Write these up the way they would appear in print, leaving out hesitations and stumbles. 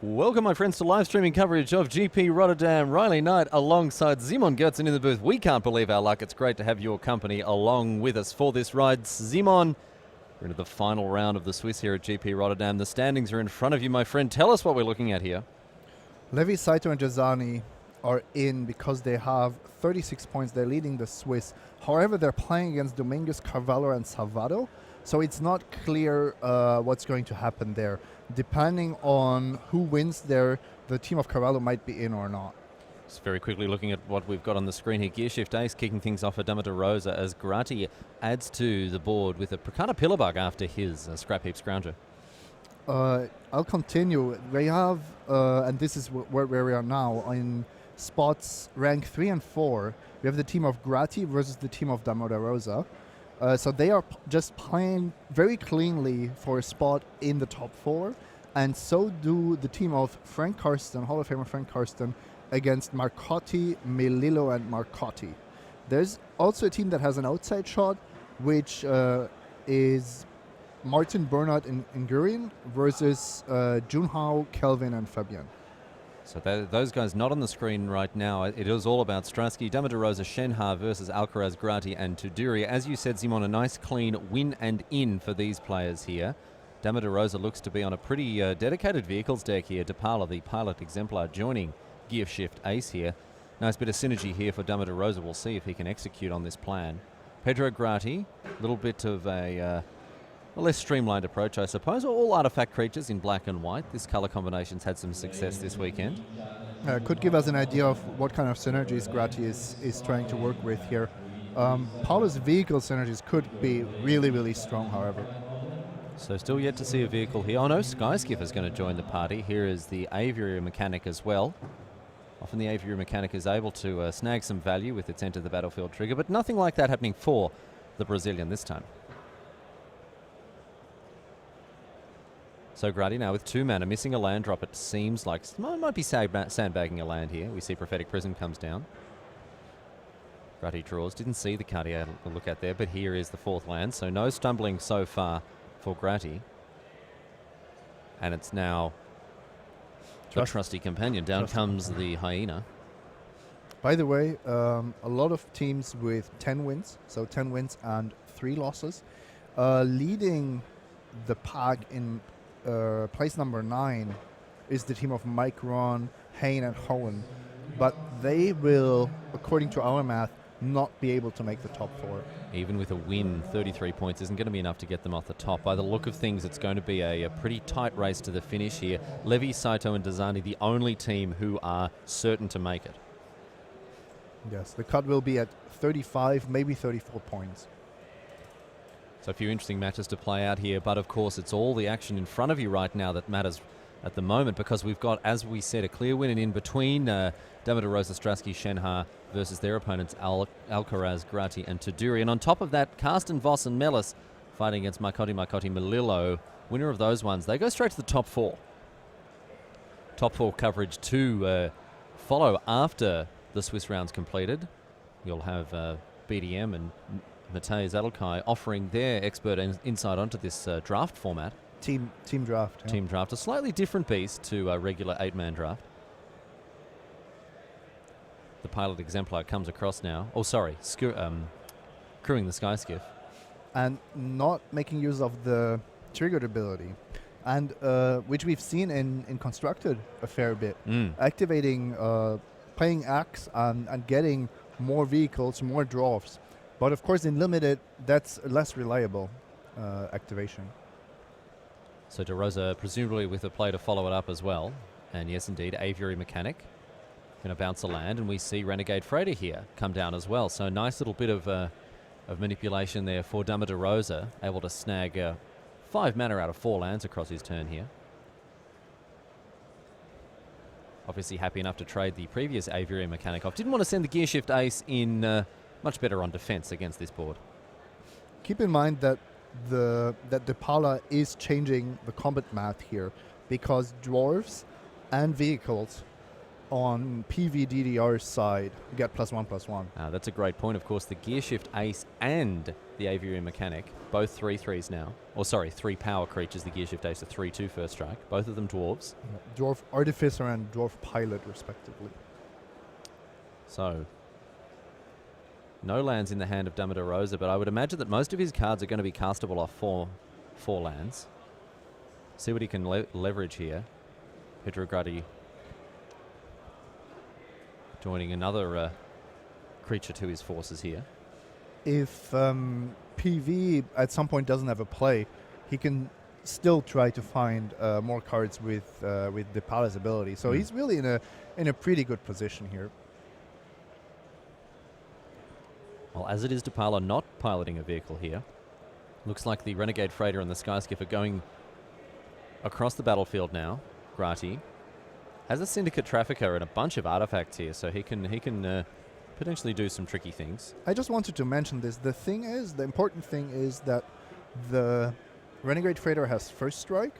Welcome, my friends, to live streaming coverage of GP Rotterdam. Riley Knight alongside Simon Goetzen in the booth. We can't believe our luck. It's great to have your company along with us for this ride. Simon, we're into the final round of the Swiss here at GP Rotterdam. The standings are in front of you, my friend. Tell us what we're looking at here. Levi, Saito and Jazani are in because they have 36 points. They're leading the Swiss. However, they're playing against Dominguez, Carvalho and Salvado. So it's not clear what's going to happen there. Depending on who wins there, the team of Carvalho might be in or not. Just very quickly looking at what we've got on the screen here. Gear Shift Ace kicking things off for Dama de Rosa as Grati adds to the board with a Prakata Pillarbug after his Scrap Heap Scrounger. I'll continue. We have, and this is where we are now, in spots rank 3 and 4. We have the team of Grati versus the team of Dama de Rosa. So they are just playing very cleanly for a spot in the top 4, and so do the team of Frank Karsten, Hall of Famer Frank Karsten, against Marcotti, Melillo, and Marcotti. There's also a team that has an outside shot, which is Martin Bernard and Nguyen versus Junhao, Kelvin, and Fabian. So those guys not on the screen right now. It is all about Strasky, Dama de Rosa, Shenha versus Alcaraz, Grati and Tuduri. As you said, Simon, a nice clean win and in for these players here. Dama de Rosa looks to be on a pretty dedicated vehicles deck here. DePala, the pilot exemplar, joining Gear Shift Ace here. Nice bit of synergy here for Dama de Rosa. We'll see if he can execute on this plan. Pedro Grati, a little bit of a less streamlined approach, I suppose. All artifact creatures in black and white. This colour combination's had some success this weekend. Could give us an idea of what kind of synergies Grati is trying to work with here. Paulo's vehicle synergies could be really, really strong, however. So still yet to see a vehicle here. Oh no, Skyskiff is going to join the party. Here is the Aviary Mechanic as well. Often the Aviary Mechanic is able to snag some value with its enter the battlefield trigger, but nothing like that happening for the Brazilian this time. So Grati now with 2 mana, missing a land drop. It seems like might be sandbagging a land here. We see Prophetic Prism comes down. Grati draws. Didn't see the card he had a look at there, but here is the 4th land. So no stumbling so far for Grati. And it's now the trusty companion. Down comes the Hyena. By the way, a lot of teams with 10 wins, so 10 wins and 3 losses, leading the pack in place number 9 is the team of Mike Ron, Hain, and Hohen. But they will, according to our math, not be able to make the top 4. Even with a win, 33 points isn't going to be enough to get them off the top. By the look of things, it's going to be a pretty tight race to the finish here. Levi, Saito, and Dazani, the only team who are certain to make it. Yes, the cut will be at 35, maybe 34 points. So a few interesting matches to play out here, but of course it's all the action in front of you right now that matters at the moment, because we've got, as we said, a clear win and in between Dama de Rosa, Strasky, Shenha versus their opponents Alcaraz, Grati and Tuduri. And on top of that, Karsten, Voss and Mellis fighting against Marcotti, Melillo. Winner of those ones, they go straight to the top 4. Top 4 coverage to follow after the Swiss round's completed. You'll have BDM and Matej Zadelkai offering their expert insight onto this draft format. Team draft. Yeah. Team draft, a slightly different beast to a regular 8-man draft. The pilot exemplar comes across now. Oh, sorry, crewing the Skyskiff. And not making use of the triggered ability, and which we've seen in Constructed a fair bit. Activating, playing Axe and getting more vehicles, more draws. But of course, in Limited, that's a less reliable activation. So De Rosa presumably with a play to follow it up as well. And yes, indeed, Aviary Mechanic going to bounce a land, and we see Renegade Freighter here come down as well. So a nice little bit of manipulation there for Dama de Rosa, able to snag 5 mana out of 4 lands across his turn here. Obviously happy enough to trade the previous Aviary Mechanic off. Didn't want to send the Gear Shift Ace in. Much better on defense against this board. Keep in mind that DePala is changing the combat math here, because dwarves and vehicles on PVDDR's side, you get +1/+1. That's a great point. Of course, the gear shift ace and the aviary mechanic, both 3/3s now. Or sorry, 3 power creatures. The gear shift ace, a 3/2 first strike. Both of them dwarves. Dwarf Artificer and Dwarf Pilot, respectively. So, no lands in the hand of Dama Rosa, but I would imagine that most of his cards are going to be castable off four lands. See what he can leverage here. Pedro Grady joining another creature to his forces here. If PV at some point doesn't have a play, he can still try to find more cards with the Palace ability. So he's really in a pretty good position here. Well, as it is, Depala not piloting a vehicle here. Looks like the Renegade Freighter and the Skyskiff are going across the battlefield now. Grati has a Syndicate Trafficker and a bunch of artifacts here, so he can potentially do some tricky things. I just wanted to mention this. The important thing is that the Renegade Freighter has first strike,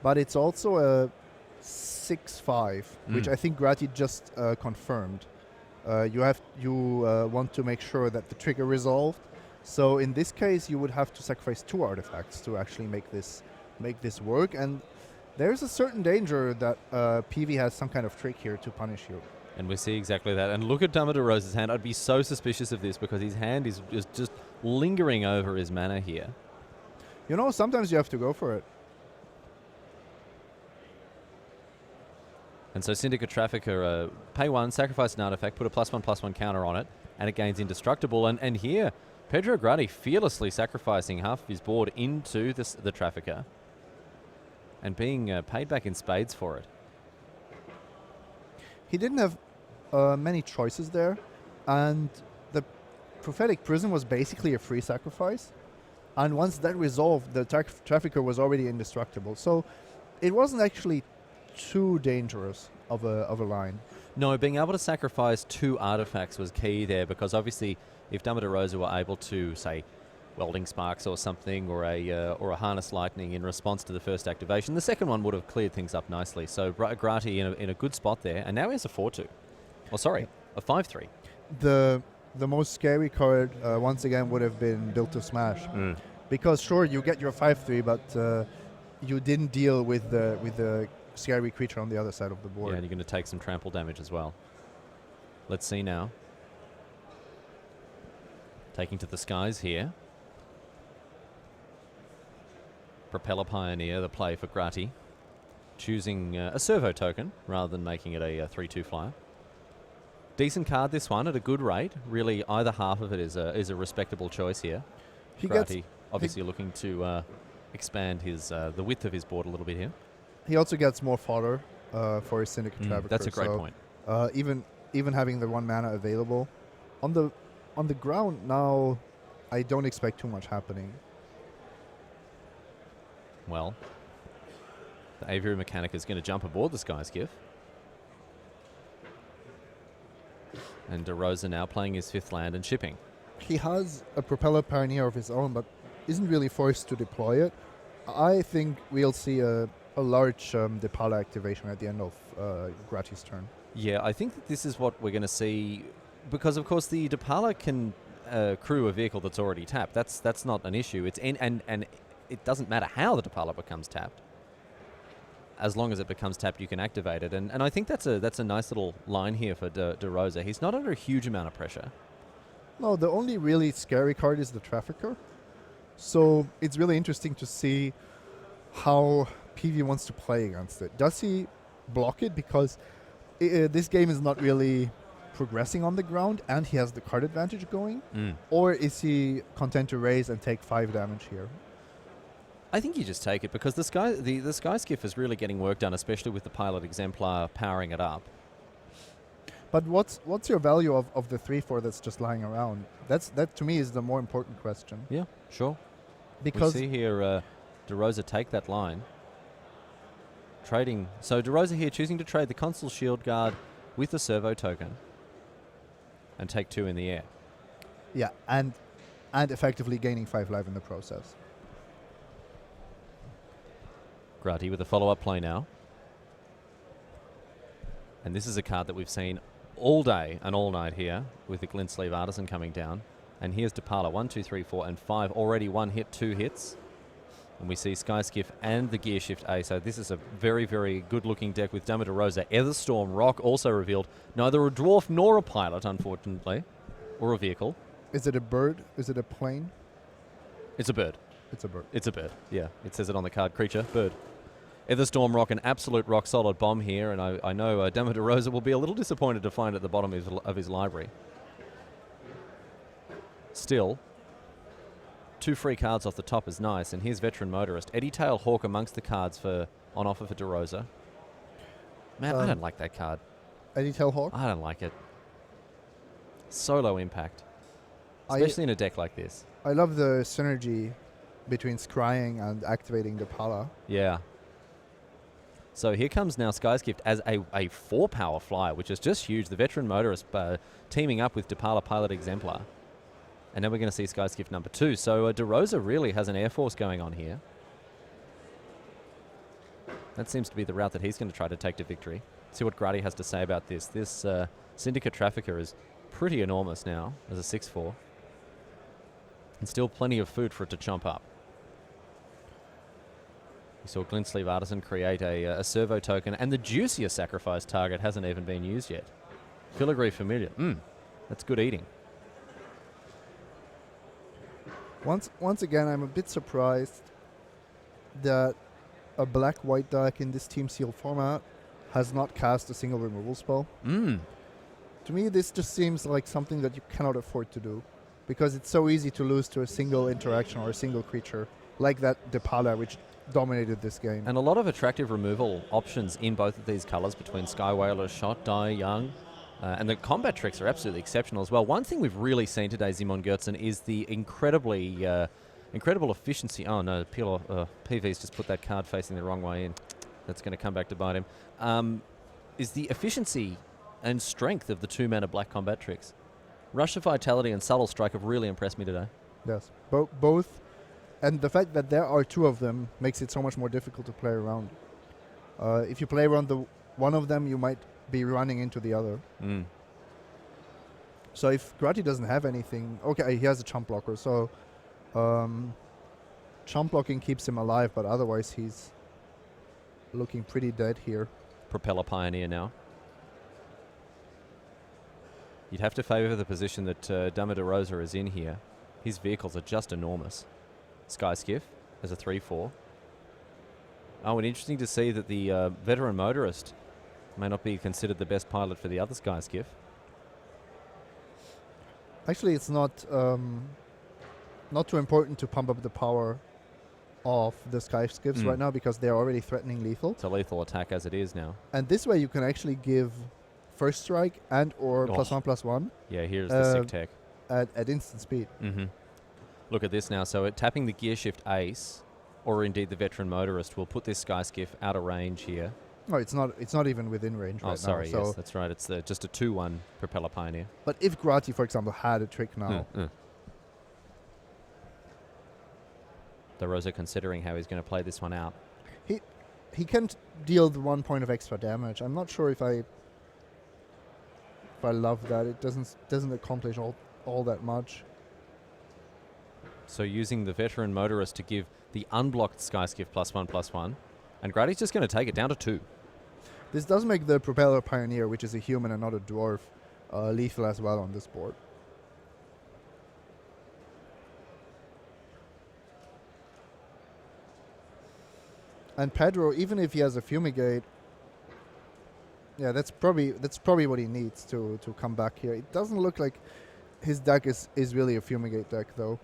but it's also a 6/5, which I think Grati just confirmed. You want to make sure that the trigger resolved. So in this case, you would have to sacrifice 2 artifacts to actually make this work. And there's a certain danger that PV has some kind of trick here to punish you. And we see exactly that. And look at Dama Rosa's hand. I'd be so suspicious of this because his hand is just lingering over his mana here. You know, sometimes you have to go for it. And so Syndicate Trafficker, pay 1, sacrifice an artifact, put a +1/+1 counter on it, and it gains indestructible. And here, Pedro Gradi fearlessly sacrificing half of his board into the Trafficker and being paid back in spades for it. He didn't have many choices there, and the Prophetic Prison was basically a free sacrifice. And once that resolved, the Trafficker was already indestructible. So it wasn't actually too dangerous of a line. No, being able to sacrifice 2 artifacts was key there, because obviously if Dama Rosa were able to, say, Welding Sparks or something, or a Harness Lightning in response to the first activation, the second one would have cleared things up nicely. So Grati in a good spot there, and now he has a 4/2. Oh, sorry, a 5/3. The most scary card once again would have been Built to Smash, because sure you get your 5/3, but you didn't deal with the scary creature on the other side of the board. Yeah, and you're going to take some trample damage as well. Let's see now. Taking to the skies here. Propeller Pioneer, the play for Grati. Choosing a servo token rather than making it a 3/2 flyer. Decent card, this one, at a good rate. Really, either half of it is a respectable choice here. Grati obviously looking to expand the width of his board a little bit here. He also gets more fodder for his Syndicate Trafficker. That's a great point. Even having the 1 mana available. On the ground now, I don't expect too much happening. Well, the Aviary Mechanic is going to jump aboard the Skyskiff. And De Rosa now playing his 5th land and shipping. He has a Propeller Pioneer of his own, but isn't really forced to deploy it. I think we'll see a large Depala activation at the end of Grati's turn. Yeah, I think that this is what we're going to see, because of course the Depala can crew a vehicle that's already tapped. That's not an issue. And it doesn't matter how the Depala becomes tapped. As long as it becomes tapped, you can activate it. And I think that's a nice little line here for De Rosa. He's not under a huge amount of pressure. No, the only really scary card is the Trafficker. So it's really interesting to see how PV wants to play against it. Does he block it because this game is not really progressing on the ground and he has the card advantage going? Or is he content to raise and take 5 damage here? I think you just take it, because the Skyskiff is really getting work done, especially with the Pilot Exemplar powering it up. But what's your value of the 3/4 that's just lying around? That to me is the more important question. Yeah, sure. Because we see here De Rosa take that line. Trading. So De Rosa here choosing to trade the Consul Shield Guard with the servo token and take 2 in the air. Yeah, and effectively gaining 5 life in the process. Grati with a follow-up play now. And this is a card that we've seen all day and all night here with the glint sleeve artisan coming down. And here's Depala, 1, 2, 3, 4, and 5. Already 1 hit, 2 hits. And we see Sky Skiff and the Gear Shift A. So this is a very, very good-looking deck with Dama de Rosa. Etherstorm Rock also revealed. Neither a dwarf nor a pilot, unfortunately, or a vehicle. Is it a bird? Is it a plane? It's a bird. It's a bird. It's a bird, yeah. It says it on the card. Creature, bird. Etherstorm Rock, an absolute rock-solid bomb here, and I know Dama de Rosa will be a little disappointed to find at the bottom of his library. Still, 2 free cards off the top is nice, and here's Veteran Motorist. Eddie Tail Hawk amongst the cards on offer for de Rosa. Man, I don't like that card. Eddie Tail Hawk? I don't like it. So low impact, especially in a deck like this. I love the synergy between scrying and activating the Pala. Yeah. So here comes now Sky's Gift as a 4-power flyer, which is just huge. The Veteran Motorist teaming up with Depala Pilot Exemplar. And then we're going to see Sky's Gift number 2. So de Rosa really has an Air Force going on here. That seems to be the route that he's going to try to take to victory. See what Grady has to say about this. This Syndicate Trafficker is pretty enormous now as a 6/4. And still plenty of food for it to chomp up. We saw Glint Sleeve Artisan create a servo token, and the juicier sacrifice target hasn't even been used yet. Filigree Familiar. That's good eating. Once again, I'm a bit surprised that a black-white deck in this Team Seal format has not cast a single removal spell. To me, this just seems like something that you cannot afford to do, because it's so easy to lose to a single interaction or a single creature, like that Depala, which dominated this game. And a lot of attractive removal options in both of these colors between Sky Whaler, Shot, Die Young. And the combat tricks are absolutely exceptional as well. One thing we've really seen today, Simon Gertzen, is the incredible efficiency. Oh no, PV's just put that card facing the wrong way in. That's going to come back to bite him. Is the efficiency and strength of the 2-mana black combat tricks. Rush of Vitality and Subtle Strike have really impressed me today. Yes, both. And the fact that there are 2 of them makes it so much more difficult to play around. If you play around one of them, you might be running into the other. So if Grati doesn't have anything, okay, he has a chump blocker, so chump blocking keeps him alive, but otherwise he's looking pretty dead here. Propeller Pioneer now. You'd have to favour the position that Dama de Rosa is in here. His vehicles are just enormous. Sky Skiff as a 3/4. Oh, and interesting to see that the Veteran Motorist may not be considered the best pilot for the other Sky Skiff. Actually, it's not too important to pump up the power of the Sky Skiffs right now, because they're already threatening lethal. It's a lethal attack as it is now. And this way you can actually give first strike and or +1/+1. Yeah, here's the sick tech. At instant speed. Look at this now. So tapping the Gear Shift Ace, or indeed the Veteran Motorist, will put this Sky Skiff out of range here. No, it's not even within range right now. Oh, sorry, yes, that's right. It's just a 2/1 Propeller Pioneer. But if Grati, for example, had a trick now... De Rosa considering how he's going to play this one out. He can deal the 1 point of extra damage. I'm not sure if I love that. It doesn't accomplish all that much. So using the Veteran Motorist to give the unblocked Sky Skiff +1/+1, and Grady's just going to take it down to 2. This does make the Propeller Pioneer, which is a human and not a dwarf, lethal as well on this board. And Pedro, even if he has a Fumigate, yeah, that's probably what he needs to come back here. It doesn't look like his deck is really a Fumigate deck though.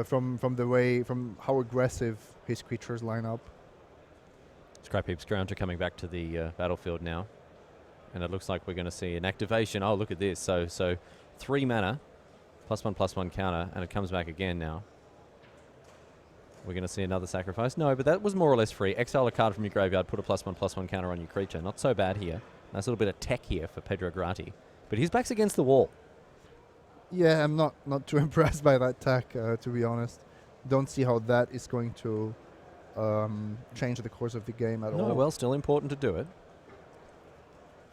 From how aggressive his creatures line up. Scrap Heap Scrounger coming back to the battlefield now. And it looks like we're going to see an activation. Oh, look at this. So 3 mana, +1/+1 counter, and it comes back again now. We're going to see another sacrifice. No, but that was more or less free. Exile a card from your graveyard, put a +1/+1 counter on your creature. Not so bad here. Nice little bit of tech here for Pedro Grati. But his back's against the wall. Yeah, I'm not too impressed by that tech, to be honest. Don't see how that is going to change the course of the game at all. No, well, still important to do it.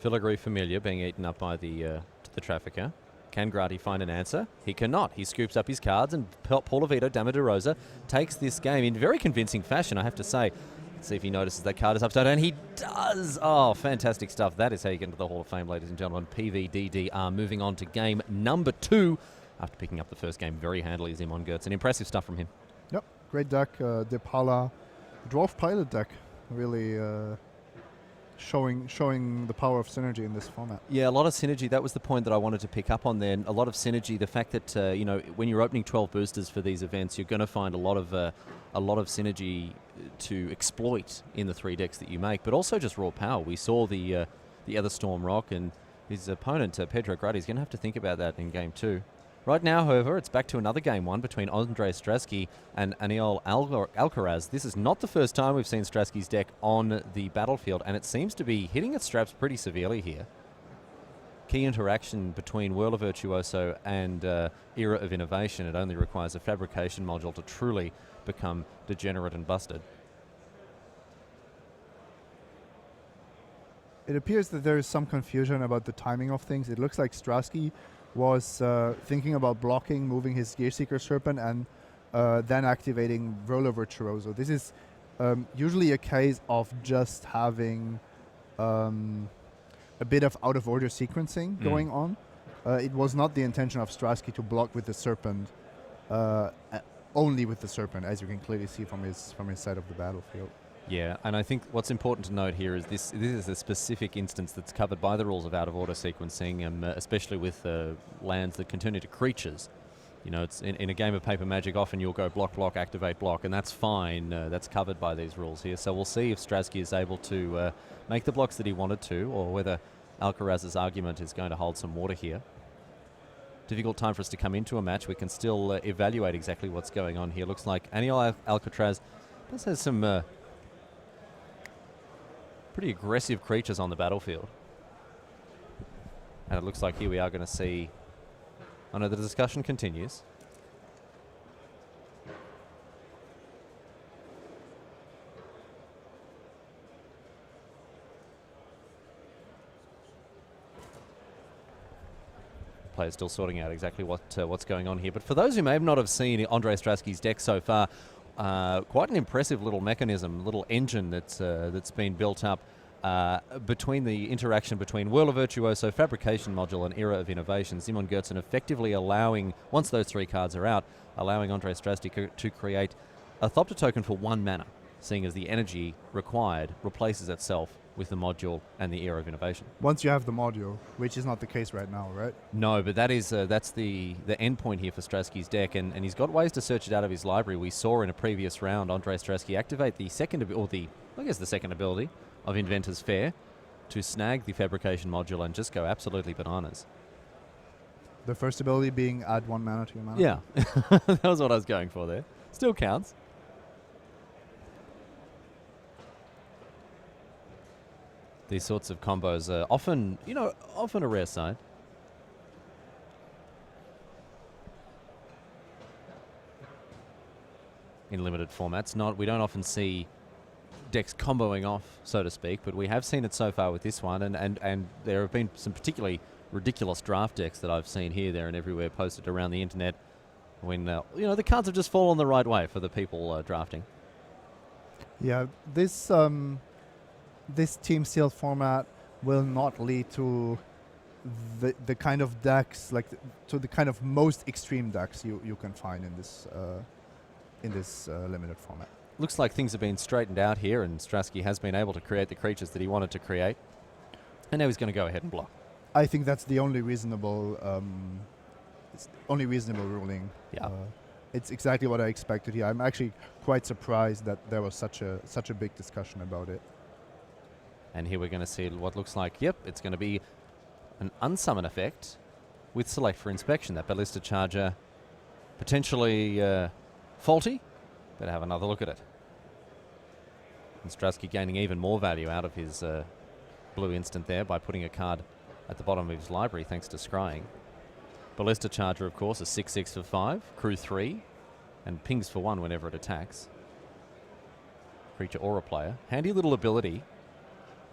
Filigree Familiar being eaten up by the trafficker. Can Grati find an answer? He cannot. He scoops up his cards, and Paulovito Dama de Rosa takes this game in very convincing fashion, I have to say. Let's see if he notices that card is upside down. He does! Oh, fantastic stuff. That is how you get into the Hall of Fame, ladies and gentlemen. PVDDR moving on to game number 2 after picking up the first game very handily, Simon Gertz. And impressive stuff from him. Yep, great deck. Depala Dwarf Pilot deck. Really showing the power of synergy in this format. Yeah, a lot of synergy. That was the point that I wanted to pick up on there. A lot of synergy. The fact that when you're opening 12 boosters for these events, you're going to find a lot of synergy to exploit in the 3 decks that you make, but also just raw power. We saw the other Storm Rock, and his opponent Pedro Grati is going to have to think about that in game 2. Right now, however, it's back to another game 1 between Andre Strasky and Aniol Alcaraz. This is not the first time we've seen Strasky's deck on the battlefield, and it seems to be hitting its straps pretty severely here. Key interaction between Whirl of Virtuoso and Era of Innovation. It only requires a fabrication module to truly become degenerate and busted. It appears that there is some confusion about the timing of things. It looks like Strasky was thinking about blocking, moving his Gearseeker Serpent, and then activating Roller Virtuoso. This is usually a case of just having a bit of out-of-order sequencing going on. It was not the intention of Strasky to block with the Serpent, only with the Serpent, as you can clearly see from his side of the battlefield. Yeah, and I think what's important to note here is this is a specific instance that's covered by the rules of out-of-order sequencing, especially with lands that can turn into creatures. You know, it's in a game of Paper Magic, often you'll go block, block, activate, block, and that's fine. That's covered by these rules here. So we'll see if Strasky is able to make the blocks that he wanted to, or whether Alcaraz's argument is going to hold some water here. Difficult time for us to come into a match. We can still evaluate exactly what's going on here. Looks like Aniol Alcaraz does have some pretty aggressive creatures on the battlefield. And it looks like here we are going to see... Oh no, the discussion continues. Players still sorting out exactly what's going on here. But for those who may not have seen Andre Strasky's deck so far, quite an impressive little mechanism, little engine that's been built up between the interaction between Whirl of Virtuoso, Fabrication Module, and Era of Innovation. Simon Gertzen effectively allowing, once those 3 cards are out, allowing Andre Strasky to create a Thopter token for 1 mana, seeing as the energy required replaces itself with the module and the Era of Innovation. Once you have the module, which is not the case right now, right? No, but that's the end point here for Strasky's deck, and he's got ways to search it out of his library. We saw in a previous round Andre Strasky activate the second ability of Inventor's Fair to snag the Fabrication Module and just go absolutely bananas. The first ability being add 1 mana to your mana? Yeah, that was what I was going for there. Still counts. These sorts of combos are often a rare sight. In limited formats, we don't often see decks comboing off, so to speak, but we have seen it so far with this one, and there have been some particularly ridiculous draft decks that I've seen here, there, and everywhere posted around the internet when the cards have just fallen the right way for the people drafting. Yeah, this team sealed format will not lead to the kind of decks, to the kind of most extreme decks you can find in this limited format. Looks like things have been straightened out here, and Strasky has been able to create the creatures that he wanted to create, and now he's going to go ahead and block. I think that's the only reasonable ruling. Yeah. It's exactly what I expected here. I'm actually quite surprised that there was such a big discussion about it. And here we're going to see what looks like, it's going to be an unsummon effect with Select for Inspection. That Ballista Charger potentially faulty. Better have another look at it. And Strasky gaining even more value out of his blue instant there by putting a card at the bottom of his library thanks to scrying. Ballista Charger, of course, is 6/6 for 5, crew 3, and pings for 1 whenever it attacks. Creature or a player. Handy little ability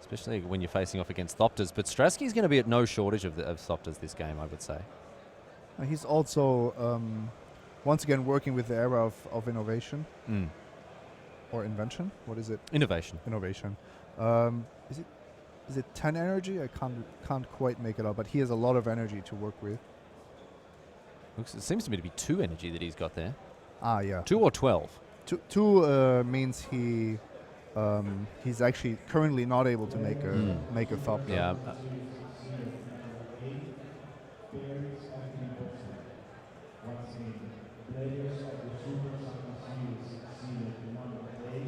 especially when you're facing off against Thopters. But Strasky's going to be at no shortage of Thopters this game, I would say. He's also, once again, working with the era of innovation. Or invention. What is it? Innovation. Innovation. Is it 10 energy? I can't quite make it up, but he has a lot of energy to work with. It seems to me to be 2 energy that he's got there. Ah, yeah. 2 or 12? Two means he's actually currently not able to make a Thopter. Yeah.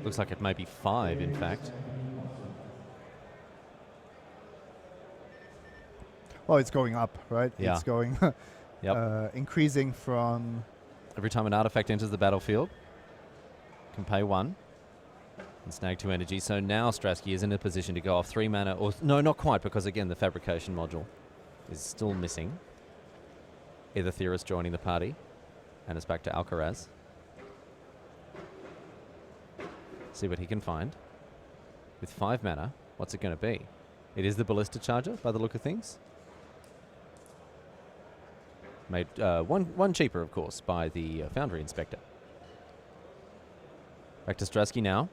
Looks like it may be 5, in fact. Well, it's going up, right? Yeah. It's going increasing from... Every time an artifact enters the battlefield, can pay 1 and snag 2 energy. So now Strasky is in a position to go off 3 mana, or no, not quite, because again the fabrication module is still missing. Either Theorist joining the party, and it's back to Alcaraz. See what he can find. With 5 mana, what's it going to be? It is the Ballista Charger, by the look of things. Made one cheaper, of course, by the Foundry Inspector. Back to Strasky now.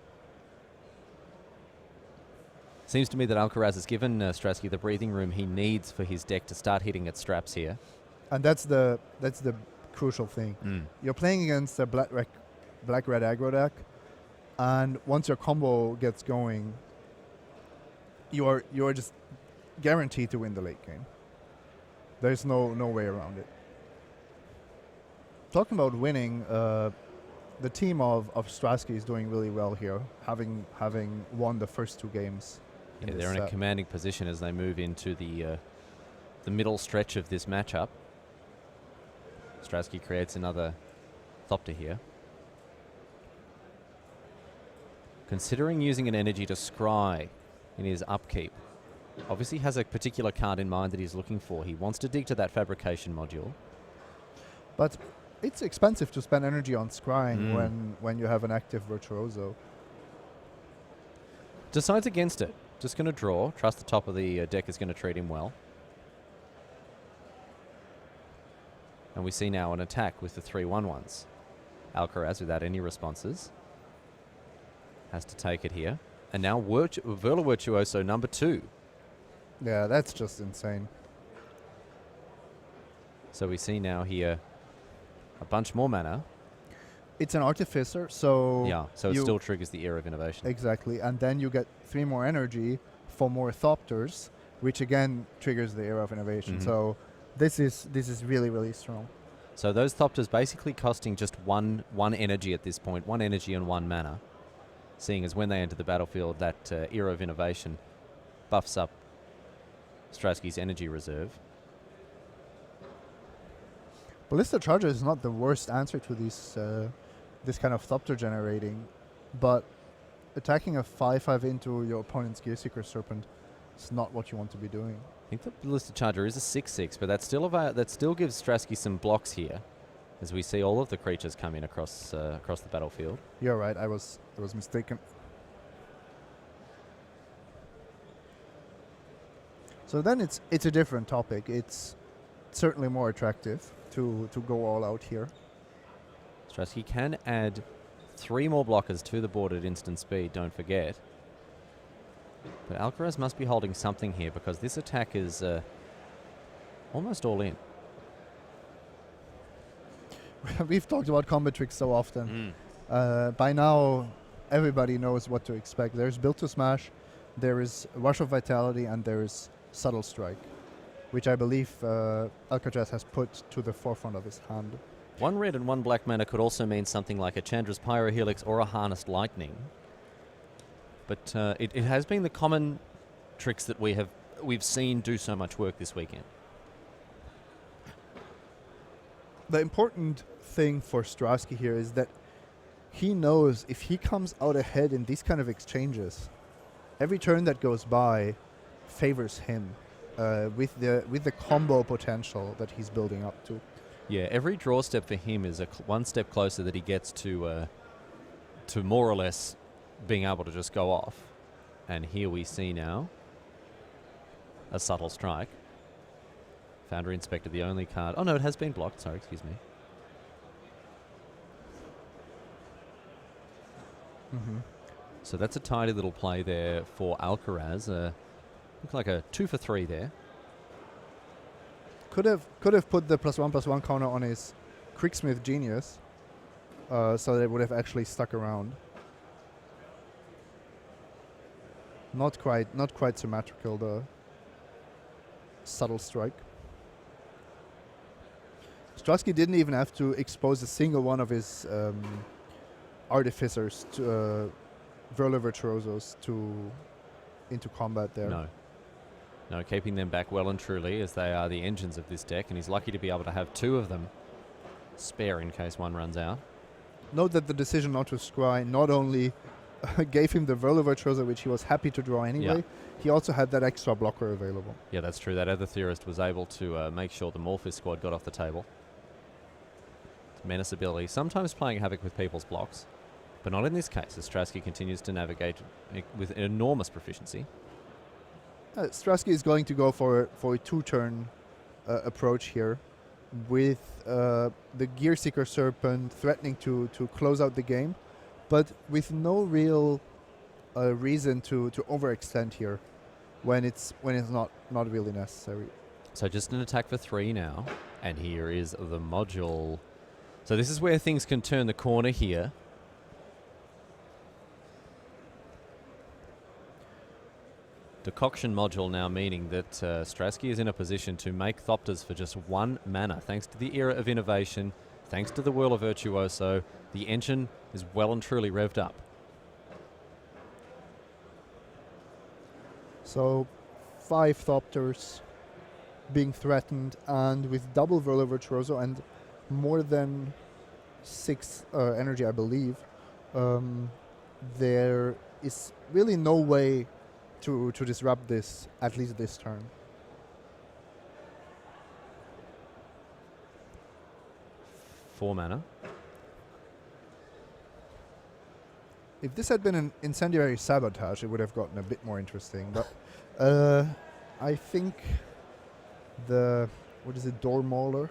Seems to me that Alcaraz has given Strasky the breathing room he needs for his deck to start hitting its straps here. And that's the crucial thing. You're playing against a black-red aggro deck, and once your combo gets going, you're just guaranteed to win the late game. There's no way around it. Talking about winning, the team of Strasky is doing really well here, having won the first 2 games. Yeah, they're in a commanding position as they move into the middle stretch of this matchup. Strasky creates another Thopter here. Considering using an energy to scry in his upkeep. Obviously has a particular card in mind that he's looking for. He wants to dig to that fabrication module. But it's expensive to spend energy on scrying when you have an active Virtuoso. Decides against it. Just going to draw. Trust the top of the deck is going to treat him well. And we see now an attack with the 3/1/1s. Alcaraz without any responses. Has to take it here. And now Verla Virtuoso number 2. Yeah, that's just insane. So we see now here a bunch more mana. It's an Artificer, so... Yeah, so it still triggers the Era of Innovation. Exactly, and then you get 3 more energy for more Thopters, which again triggers the Era of Innovation. So this is really, really strong. So those Thopters basically costing just one energy at this point, 1 energy and 1 mana. Seeing as when they enter the battlefield, that Era of Innovation buffs up Strasky's energy reserve. Ballista Charger is not the worst answer to this kind of Thopter generating, but attacking a 5/5 into your opponent's Gearseeker Serpent is not what you want to be doing. I think the Ballista Charger is a 6/6, but that still gives Strasky some blocks here, as we see all of the creatures come in across the battlefield. You're right, I was mistaken. So then it's a different topic. It's certainly more attractive to go all out here. Strasky can add 3 more blockers to the board at instant speed, don't forget. But Alcaraz must be holding something here, because this attack is almost all in. We've talked about combat tricks so often. By now, everybody knows what to expect. There's Build to Smash, there is Rush of Vitality, and there is Subtle Strike, which I believe Alcaraz has put to the forefront of his hand. 1 red and 1 black mana could also mean something like a Chandra's Pyrohelix or a Harnessed Lightning. But it has been the common tricks that we've seen do so much work this weekend. The important thing for Strasky here is that he knows if he comes out ahead in these kind of exchanges, every turn that goes by favors him with the combo potential that he's building up to. Yeah, every draw step for him is one step closer that he gets to more or less being able to just go off And here we see now a subtle strike. Foundry inspected the only card. Oh, no, it has been blocked. Sorry, excuse me. So that's a tidy little play there for Alcaraz. Looked like a 2 for 3 there. Could have put the +1/+1 counter on his Quicksmith Genius, so that it would have actually stuck around. Not quite symmetrical, the subtle strike. Strasky didn't even have to expose a single one of his artificers to Whirler Virtuosos into combat there. No, keeping them back well and truly, as they are the engines of this deck, and he's lucky to be able to have 2 of them spare in case one runs out. Note that the decision not to scry not only gave him the Whirler Virtuoso, which he was happy to draw anyway, he also had that extra blocker available. Yeah, that's true. That other theorist was able to make sure the Morphis squad got off the table. Menace ability, sometimes playing havoc with people's blocks, but not in this case, as Strasky continues to navigate with enormous proficiency. Strasky is going to go for a 2-turn approach here, with the Gear Seeker Serpent threatening to close out the game, but with no real reason to overextend here when it's not really necessary. So just an attack for 3 now, and here is the module. So this is where things can turn the corner here. Decoction module now meaning that Strasky is in a position to make Thopters for just 1 mana. Thanks to the era of innovation, thanks to the Whirler Virtuoso, the engine is well and truly revved up. So 5 Thopters being threatened, and with double Whirler Virtuoso and more than 6 energy, I believe, there is really no way to disrupt this, at least this turn. Four mana. If this had been an Incendiary Sabotage, it would have gotten a bit more interesting. But I think the, what is it, Door Mauler?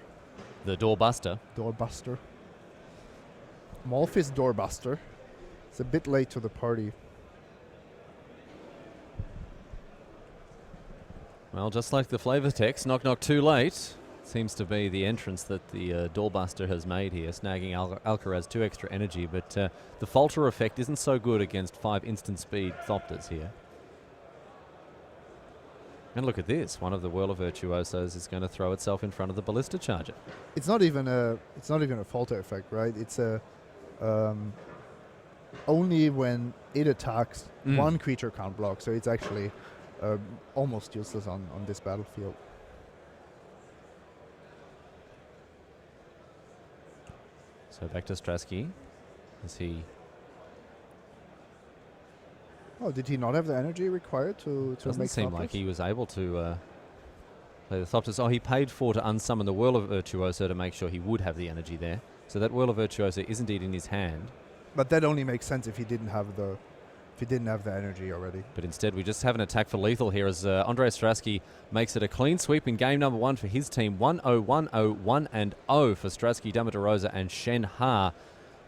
The Doorbuster. Doorbuster. Malphis Doorbuster. It's a bit late to the party. Well, just like the flavor text, knock knock too late. Seems to be the entrance that the Doorbuster has made here, snagging Alcaraz 2 extra energy, but the Falter effect isn't so good against 5 instant speed Thopters here. And look at this, one of the Whirler Virtuosos is going to throw itself in front of the Ballista Charger. It's not even a Falter effect, right? It's a only when it attacks, one creature can't block, so it's actually almost useless on this battlefield. So back to Strasky. Is he? Oh, did he not have the energy required to Doesn't make seem Thopters? like he was able to play the Thopters. Oh, he paid 4 to unsummon the Whirler Virtuoso to make sure he would have the energy there. So that Whirler Virtuoso is indeed in his hand. But that only makes sense if he didn't have the energy already. But instead, we just have an attack for lethal here as Andrei Strasky makes it a clean sweep in game number 1 for his team. 1-0, 1-0, 1-0 for Strasky, Damaterosa, and Shen Ha.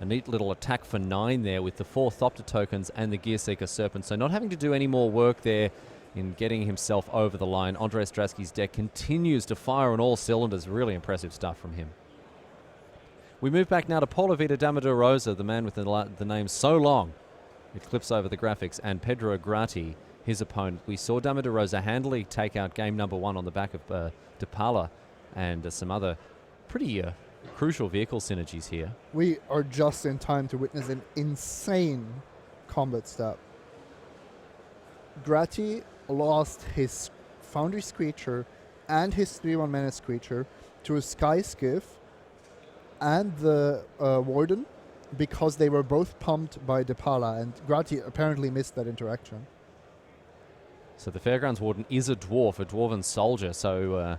A neat little attack for 9 there with the 4 Thopter tokens and the Gear Seeker Serpent. So not having to do any more work there in getting himself over the line. Andrei Strasky's deck continues to fire on all cylinders. Really impressive stuff from him. We move back now to Paulo Vitor Damaterosa, the man with the name so long it clips over the graphics, and Pedro Grati, his opponent. We saw Damaterosa handily take out game number 1 on the back of Depala and some other pretty crucial vehicle synergies here. We are just in time to witness an insane combat step. Grati lost his Foundry Screecher and his 3/1 Menace Creature to a Sky Skiff and the Warden, because they were both pumped by Depala, and Grati apparently missed that interaction. So the Fairgrounds Warden is a dwarf, a dwarven soldier, so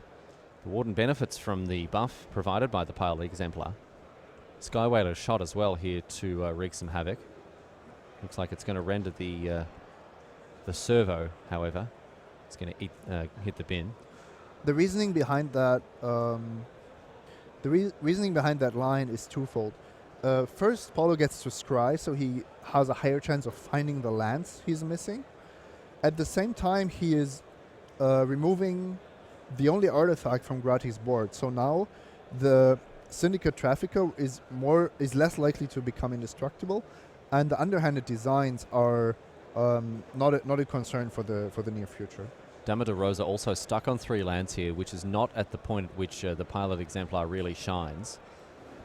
the Warden benefits from the buff provided by the Pale Exemplar. Sky Whaler shot as well here to wreak some havoc. Looks like it's going to render the The servo, however, is going to hit the bin. The reasoning behind that, reasoning behind that line is twofold. First, Paulo gets to scry, so he has a higher chance of finding the lands he's missing. At the same time, he is removing the only artifact from Grati's board. So now the Syndicate Trafficker is less likely to become indestructible, and the underhanded designs are not a concern for the near future. Dama de Rosa also stuck on 3 lands here, which is not at the point at which the Pilot Exemplar really shines.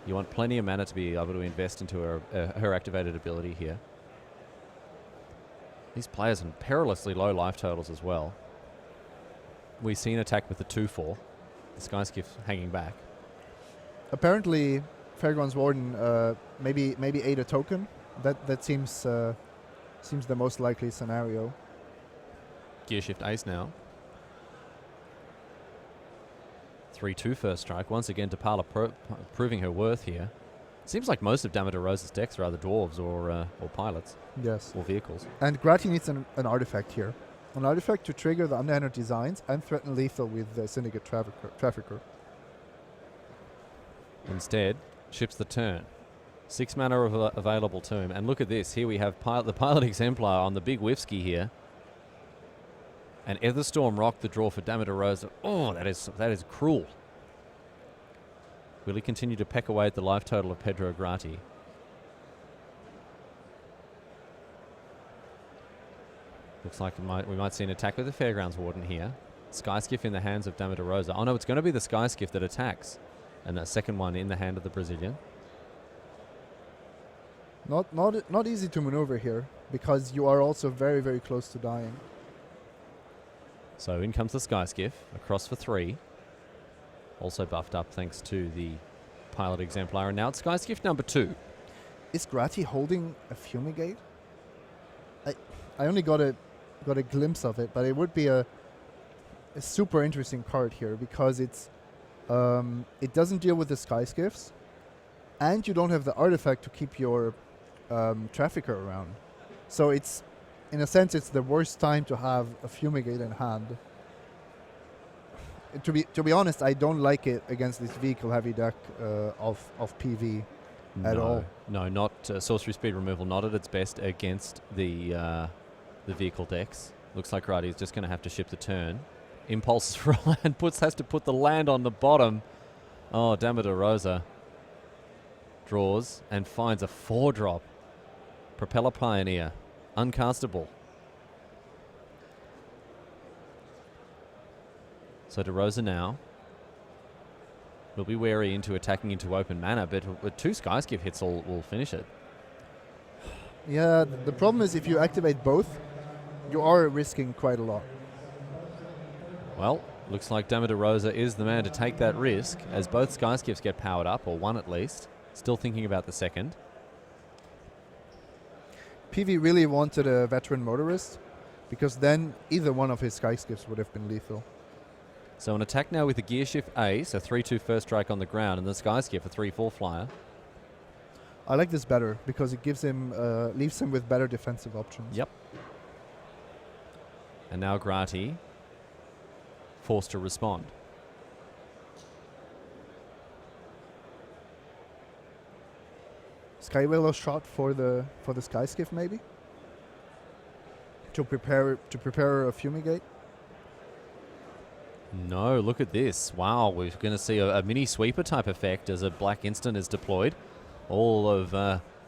You want plenty of mana to be able to invest into her activated ability here. These players have perilously low life totals as well. We see an attack with the 2/4. The Skyskiff hanging back. Apparently, Fairgrounds Warden maybe ate a token. That seems the most likely scenario. Gearshift Ace now. 3/2 first strike. Once again, Tapala proving her worth here. Seems like most of Dama de Rosa's decks are either dwarves or pilots. Yes. Or vehicles. And Grati needs an artifact here. An artifact to trigger the underhanded designs and threaten lethal with the Syndicate Trafficker. Instead, ships the turn. 6 mana of available tomb. And look at this. Here we have the Pilot Exemplar on the big whiffski here. And Etherstorm rocked the draw for Dama de Rosa. Oh, that is cruel. Will he continue to peck away at the life total of Pedro Grati? Looks like we might see an attack with the Fairgrounds Warden here. Skyskiff in the hands of Dama de Rosa. Oh no, it's going to be the Skyskiff that attacks. And that second one in the hand of the Brazilian. Not easy to maneuver here, because you are also very, very close to dying. So in comes the Skyskiff, across for 3. Also buffed up thanks to the Pilot Exemplar. And now it's Skyskiff number 2. Is Grati holding a Fumigate? I only got a glimpse of it, but it would be a super interesting card here, because it doesn't deal with the Skyskiffs, and you don't have the artifact to keep your Trafficker around. So it's, in a sense, it's the worst time to have a Fumigate in hand. To be honest, I don't like it against this vehicle-heavy deck of PV at all. No, not sorcery speed removal. Not at its best against the vehicle decks. Looks like Grati is just going to have to ship the turn. Impulses for a land. Has to put the land on the bottom. Oh, Dama de Rosa draws and finds a 4-drop. Propeller Pioneer. Uncastable. So De Rosa now will be wary into attacking into open mana, but with 2 Skyskiff hits will finish it. Yeah, the problem is if you activate both, you are risking quite a lot. Well, looks like Dama de Rosa is the man to take that risk, as both Skyskiffs get powered up, or one at least. Still thinking about the second. PV really wanted a veteran motorist, because then either one of his Skyskiffs would have been lethal. So an attack now with the Gearshift Ace, a 3/2 first strike on the ground, and the Skyskiff a 3/4 flyer. I like this better, because it gives him, leaves him with better defensive options. Yep. And now Grati forced to respond. Skywhale shot for the Skyskiff maybe? To prepare a Fumigate? No, look at this. Wow, we're going to see a mini sweeper type effect as a black instant is deployed. All of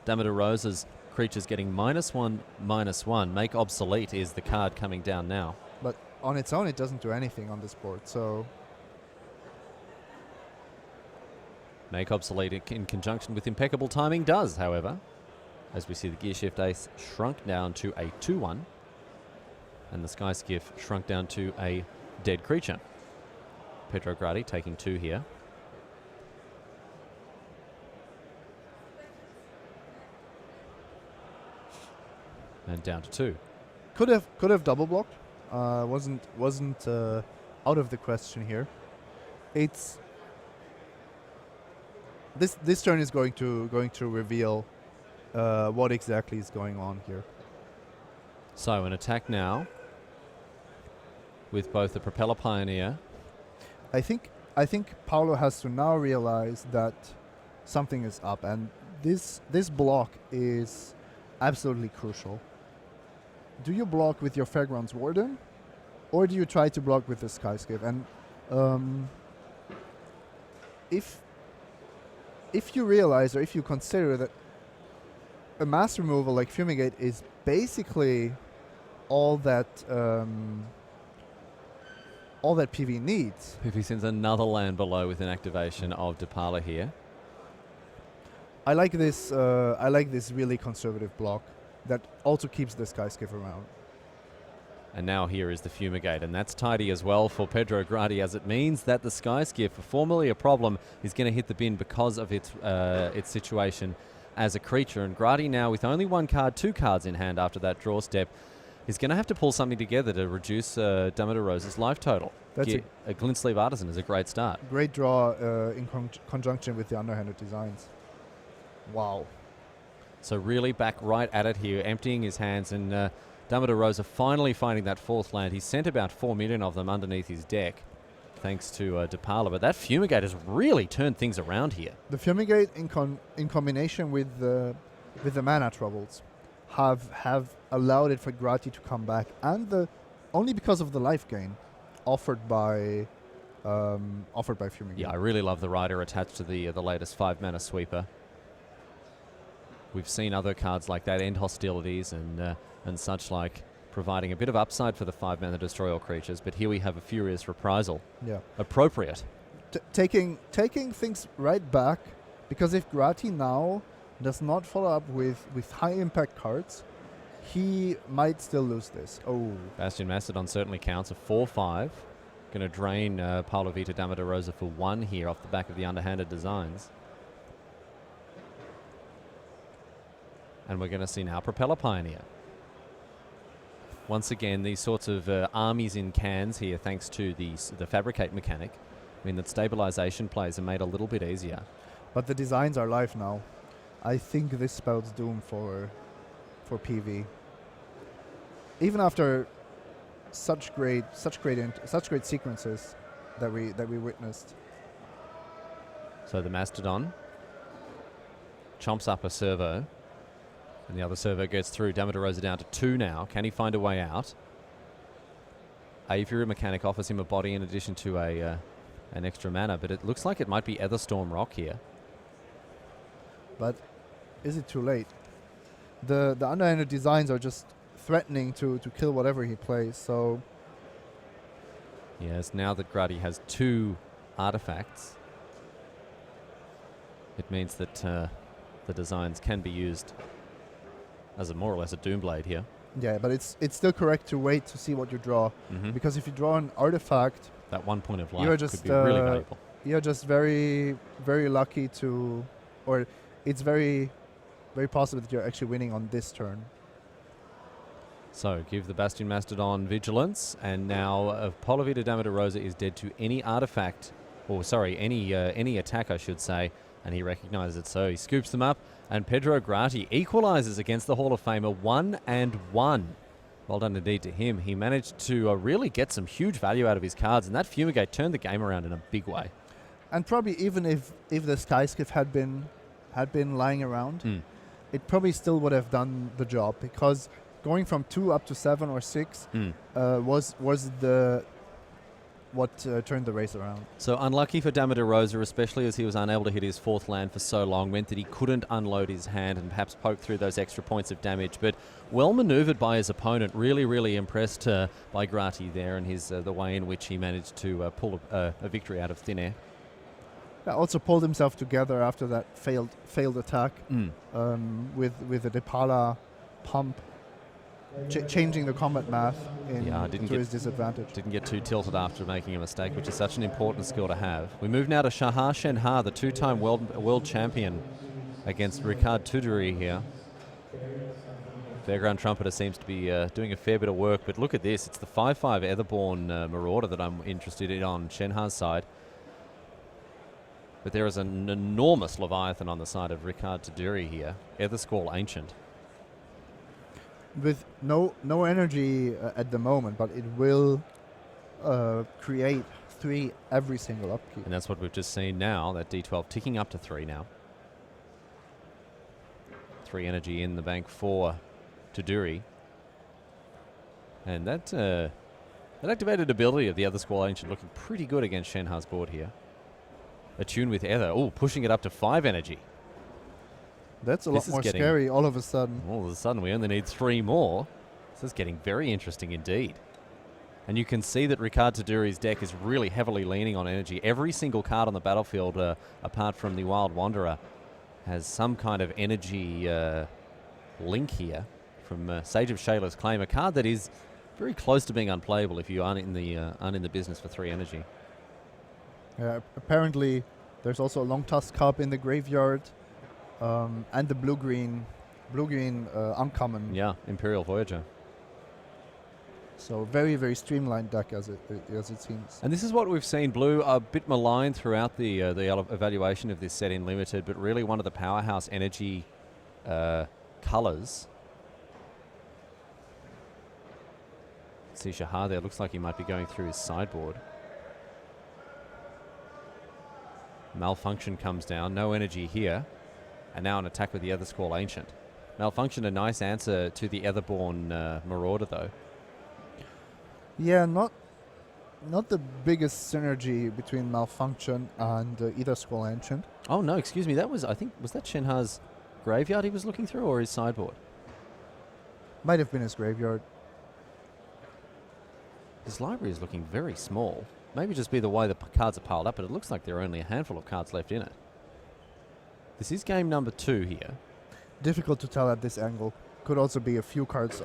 Dama de Rosa's creatures getting -1/-1. Make obsolete is the card coming down now. But on its own, it doesn't do anything on this board, so... Make obsolete in conjunction with impeccable timing does, however. As we see the Gearshift Ace shrunk down to a 2/1. And the Skyskiff shrunk down to a dead creature. Pedro Grati taking 2 here. And down to 2. Could have double blocked. Wasn't out of the question here. It's this turn is going to reveal what exactly is going on here. So an attack now with both the Propeller Pioneer. I think Paolo has to now realize that something is up, and this block is absolutely crucial. Do you block with your Fairgrounds Warden, or do you try to block with the Skyskiff? And if you realize, or if you consider that a mass removal like Fumigate is basically all that PV needs. PV sends another land below with an activation of Depala here. I like this really conservative block that also keeps the Skyskiff around. And now here is the Fumigate, and that's tidy as well for Pedro Grati, as it means that the Skyskiff, formerly a problem, is going to hit the bin because of its situation as a creature. And Grati now, with only two cards in hand after that draw step, is going to have to pull something together to reduce Dama de Rosa's life total. That's a Glint Sleeve Artisan is a great start. Great draw in conjunction with the underhanded designs. Wow. So really back right at it here, emptying his hands, and Dama de Rosa finally finding that fourth land. He sent about 4 million of them underneath his deck, thanks to Depala. But that Fumigate has really turned things around here. The Fumigate in combination with the mana troubles have allowed it for Grati to come back, and only because of the life gain offered by Fumigate. Yeah, I really love the rider attached to the latest 5 mana sweeper. We've seen other cards like that end hostilities and such like, providing a bit of upside for the 5 mana destroy all creatures. But here we have a Furious Reprisal. Yeah, appropriate. Taking things right back, because if Grati now does not follow up with high impact cards, he might still lose this. Oh, Bastion Mastodon certainly counts. A 4/5. Going to drain Paulo Vita Dama de Rosa for 1 here off the back of the underhanded designs. And we're going to see now Propeller Pioneer. Once again, these sorts of armies in cans here, thanks to the Fabricate mechanic, mean that stabilization plays are made a little bit easier. But the designs are live now. I think this spells doom for PV. Even after such great sequences that we witnessed. So the Mastodon chomps up a servo, and the other servo gets through. Dama de Rosa down to 2 now. Can he find a way out? Aviary Mechanic offers him a body in addition to an extra mana, but it looks like it might be Etherstorm Rock here. But is it too late? The underhanded designs are just threatening to kill whatever he plays, so... Yes, now that Grati has 2 artifacts, it means that the designs can be used as more or less a Doomblade here. Yeah, but it's still correct to wait to see what you draw, because if you draw an artifact, that 1 point of life could be really valuable. You're just very, very lucky to, or it's very, very possible that you're actually winning on this turn. So give the Bastion Mastodon Vigilance, and now Paulo Vita Dama de Rosa is dead to any artifact, or sorry, any attack I should say, and he recognizes it, so he scoops them up, and Pedro Grati equalizes against the Hall of Famer 1-1. Well done indeed to him. He managed to really get some huge value out of his cards, and that Fumigate turned the game around in a big way. And probably even if the Skyskiff had been lying around, it probably still would have done the job, because going from 2 up to 7 or 6 was what turned the race around. So unlucky for Dama de Rosa, especially as he was unable to hit his 4th land for so long, meant that he couldn't unload his hand and perhaps poke through those extra points of damage. But well maneuvered by his opponent. Really, really impressed by Grati there and his the way in which he managed to pull a victory out of thin air. Yeah, also pulled himself together after that failed attack with the Depala pump. Changing the combat math to his disadvantage. Didn't get too tilted after making a mistake, which is such an important skill to have. We move now to Shahar Shenhar, the 2-time world champion, against Ricard Tudori here. Fairground Trumpeter seems to be doing a fair bit of work, but look at this. It's the 5/5 Etherborn Marauder that I'm interested in on Shenhar's side. But there is an enormous Leviathan on the side of Ricard Tudori here. Ethersquall Ancient. with no energy at the moment, but it will create 3 every single upkeep. And that's what we've just seen now, that D12 ticking up to 3 now. 3 energy in the bank for Taduri. And that activated ability of the other Squall Ancient looking pretty good against Shenha's board here. Attune with Ether. Oh, pushing it up to 5 energy. That's a lot more scary all of a sudden. All of a sudden, we only need 3 more. This is getting very interesting indeed. And you can see that Ricard Taduri's deck is really heavily leaning on energy. Every single card on the battlefield, apart from the Wild Wanderer, has some kind of energy link here from Sage of Shayla's Claim, a card that is very close to being unplayable if you aren't in the business for 3 energy. Apparently, there's also a Long Tusk Cup in the graveyard, and the blue-green uncommon. Yeah, Imperial Voyager. So very, very streamlined deck as it seems. And this is what we've seen. Blue a bit maligned throughout the evaluation of this set in Limited, but really one of the powerhouse energy colours. See Shahar there. Looks like he might be going through his sideboard. Malfunction comes down. No energy here. And now an attack with the Ether Squall Ancient. Malfunction, a nice answer to the Etherborn Marauder, though. Yeah, not the biggest synergy between Malfunction and Ether Squall Ancient. Oh, no, excuse me. That was, I think, was that Shenha's graveyard he was looking through, or his sideboard? Might have been his graveyard. His library is looking very small. Maybe just be the way the cards are piled up, but it looks like there are only a handful of cards left in it. This is game number 2 here. Difficult to tell at this angle. Could also be a few cards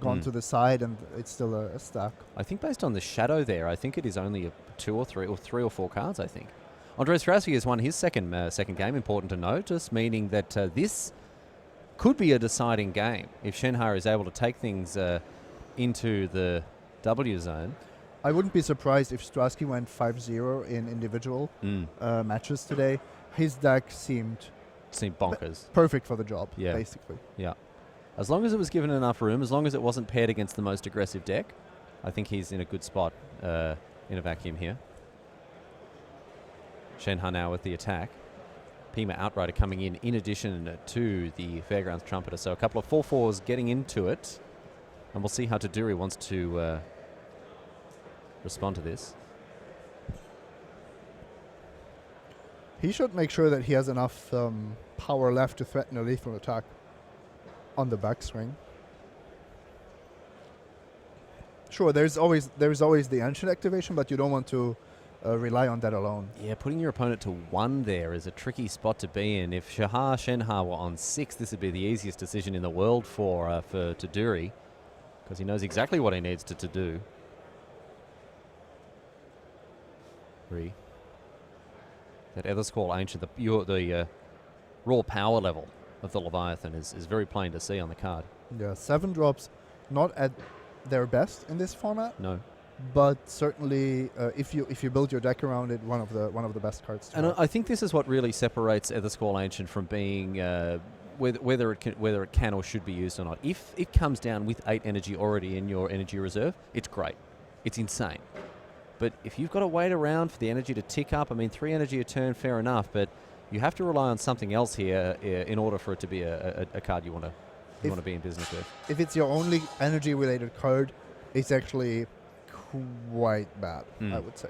gone to the side, and it's still a stack. I think based on the shadow there, I think it is only 2 or 3 or 4 cards, I think. Andres Strasky has won his second game, important to note, just meaning that this could be a deciding game if Shenhar is able to take things into the W zone. I wouldn't be surprised if Strasky went 5-0 in individual matches today. His deck seemed bonkers. Perfect for the job, basically. Yeah. As long as it was given enough room, as long as it wasn't paired against the most aggressive deck, I think he's in a good spot in a vacuum here. Shenhar now with the attack. Pima Outrider coming in addition to the Fairgrounds Trumpeter. So a couple of 4/4s getting into it. And we'll see how Taduri wants to respond to this. He should make sure that he has enough power left to threaten a lethal attack on the backswing. Sure, there's always the ancient activation, but you don't want to rely on that alone. Yeah, putting your opponent to 1 there is a tricky spot to be in. If Shenhar were on 6, this would be the easiest decision in the world for Taduri, because he knows exactly what he needs to do. 3. That Ether Squall Ancient, the raw power level of the Leviathan is very plain to see on the card. Yeah, 7 drops, not at their best in this format. No, but certainly if you build your deck around it, one of the best cards. And I think this is what really separates Ether Squall Ancient from being whether it can or should be used or not. If it comes down with 8 energy already in your energy reserve, it's great. It's insane. But if you've got to wait around for the energy to tick up, I mean, 3 energy a turn, fair enough, but you have to rely on something else here in order for it to be a card you want to be in business with. If it's your only energy-related card, it's actually quite bad, I would say.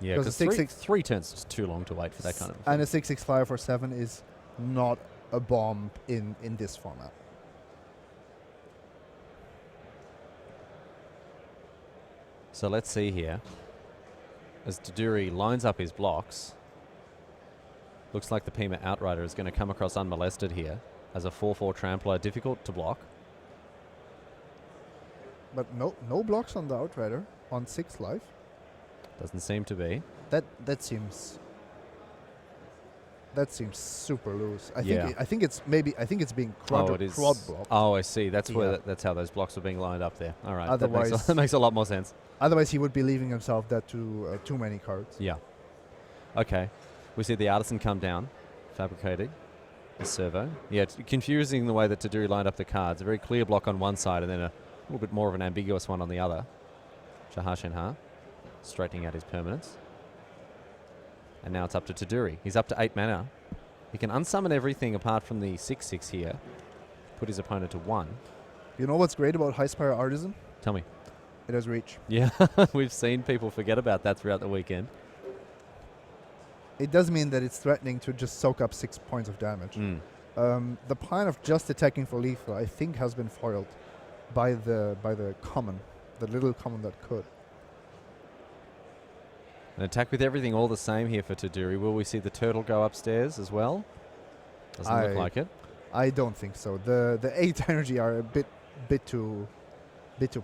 Yeah, because 3 turns is too long to wait for that kind of thing. And a 6/6 for 7 is not a bomb in this format. So let's see here. As Taduri lines up his blocks, looks like the Pima Outrider is going to come across unmolested here as a 4/4 trampler, difficult to block. But no blocks on the Outrider on 6 life. Doesn't seem to be. That seems super loose. I think it's being quad blocked. Oh, I see. That's that's how those blocks are being lined up there. All right. Otherwise, that makes a lot more sense. Otherwise, he would be leaving himself that to too many cards. Yeah. Okay. We see the Artisan come down, fabricated. the servo. Yeah, it's confusing the way that Taduri lined up the cards. A very clear block on one side and then a little bit more of an ambiguous one on the other. Shahar Shenhar straightening out his permanence. And now it's up to Taduri. He's up to 8 mana. He can unsummon everything apart from the 6/6 here. Put his opponent to 1. You know what's great about High Spire Artisan? Tell me. It has reach. Yeah, we've seen people forget about that throughout the weekend. It does mean that it's threatening to just soak up 6 points of damage. The plan of just attacking for lethal, I think, has been foiled by the common, the little common that could. An attack with everything all the same here for Taduri. Will we see the turtle go upstairs as well? Doesn't look like it. I don't think so. The 8 energy are a bit too